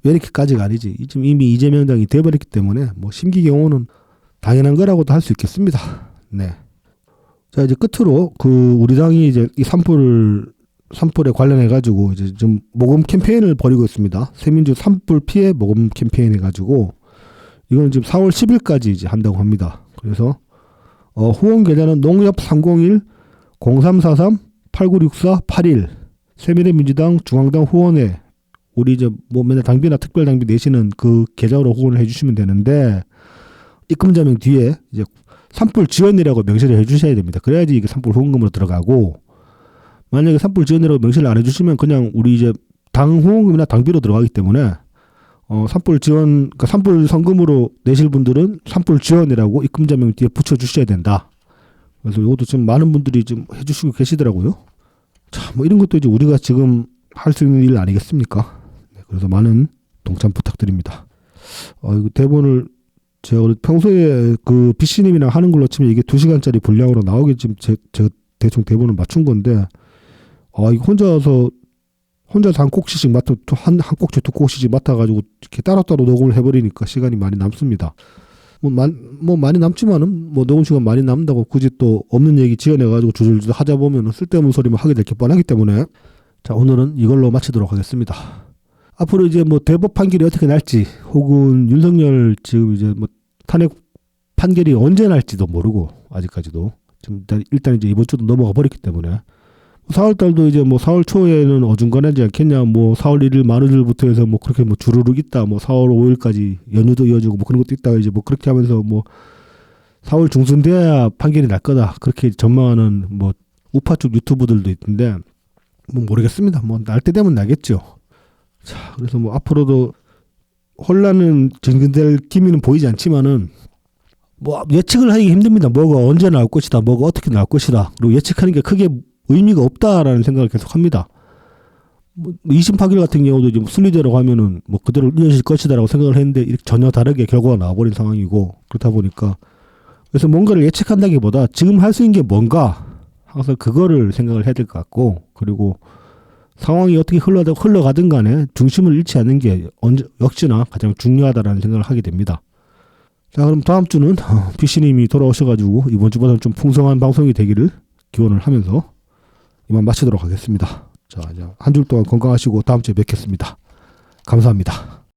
이렇게까지가 아니지. 지금 이미 이재명 당이 돼버렸기 때문에 뭐 심기경호는 당연한 거라고도 할 수 있겠습니다. 네. 자, 이제 끝으로 우리 당이 이제 이 산불에 관련해 가지고 이제 좀 모금 캠페인을 벌이고 있습니다. 새민주 산불 피해 모금 캠페인 해가지고 이건 지금 4월 10일까지 이제 한다고 합니다. 그래서 후원 계좌는 농협 301 0343 8964 81 새미래민주당 중앙당 후원회 우리 이제 뭐 맨날 당비나 특별 당비 내시는 그 계좌로 후원을 해주시면 되는데 입금자명 뒤에 이제 산불 지원이라고 명시를 해주셔야 됩니다. 그래야지 이게 산불 후원금으로 들어가고 만약에 산불 지원이라고 명시를 안 해주시면 그냥 우리 이제 당 후원금이나 당비로 들어가기 때문에 산불 지원 그러니까 산불 성금으로 내실 분들은 산불 지원이라고 입금자명 뒤에 붙여주셔야 된다. 그래서 이것도 지금 많은 분들이 좀 해주시고 계시더라고요. 자, 뭐 이런 것도 이제 우리가 지금 할 수 있는 일 아니겠습니까? 네, 그래서 많은 동참 부탁드립니다. 이거 대본을 제가 평소에 그 BC님이랑 하는 걸로 치면 이게 2시간짜리 분량으로 나오게 지금 제가 대충 대본을 맞춘 건데, 이거 혼자서 한 꼭지씩 한 꼭지 2꼭지씩 맡아가지고 이렇게 따로따로 녹음을 해버리니까 시간이 많이 남습니다. 뭐 많이 남지만은 뭐 녹음 시간 많이 남는다고 굳이 또 없는 얘기 지어내가지고 주절주절 하자 보면은 쓸데없는 소리만 하게 될 게 뻔하기 때문에 자, 오늘은 이걸로 마치도록 하겠습니다. 앞으로 이제 뭐 대법 판결이 어떻게 날지 혹은 윤석열 지금 이제 뭐 탄핵 판결이 언제 날지도 모르고 아직까지도 지금 일단 이제 이번 주도 넘어가 버렸기 때문에 4월 달도 이제 뭐 4월 초에는 어중간하지 않겠냐. 뭐 4월 1일 만우절부터 해서 뭐 그렇게 뭐 주르륵 있다. 뭐 4월 5일까지 연휴도 이어지고 뭐 그런 것도 있다가 이제 뭐 그렇게 하면서 뭐 4월 중순 돼야 판결이 날 거다. 그렇게 전망하는 뭐 우파 쪽 유튜브들도 있던데 뭐 모르겠습니다. 뭐 날 때 되면 나겠죠. 자, 그래서 뭐 앞으로도 혼란은 진행될 기미는 보이지 않지만은 뭐 예측을 하기 힘듭니다. 뭐가 언제 나올 것이다. 뭐가 어떻게 나올 것이다. 그리고 예측하는 게 크게 의미가 없다라는 생각을 계속 합니다. 뭐 2심 판결 같은 경우도 지금 순리대로 하면은 뭐 그대로 이어질 것이다라고 생각을 했는데 이렇게 전혀 다르게 결과가 나와버린 상황이고 그렇다 보니까 그래서 뭔가를 예측한다기보다 지금 할 수 있는 게 뭔가 항상 그거를 생각을 해야 될 것 같고 그리고 상황이 어떻게 흘러가든 간에 중심을 잃지 않는 게 역시나 가장 중요하다라는 생각을 하게 됩니다. 자, 그럼 다음 주는 PC님이 돌아오셔가지고 이번 주보다는 좀 풍성한 방송이 되기를 기원을 하면서 이만 마치도록 하겠습니다. 자, 이제 한 주 동안 건강하시고 다음 주에 뵙겠습니다. 감사합니다.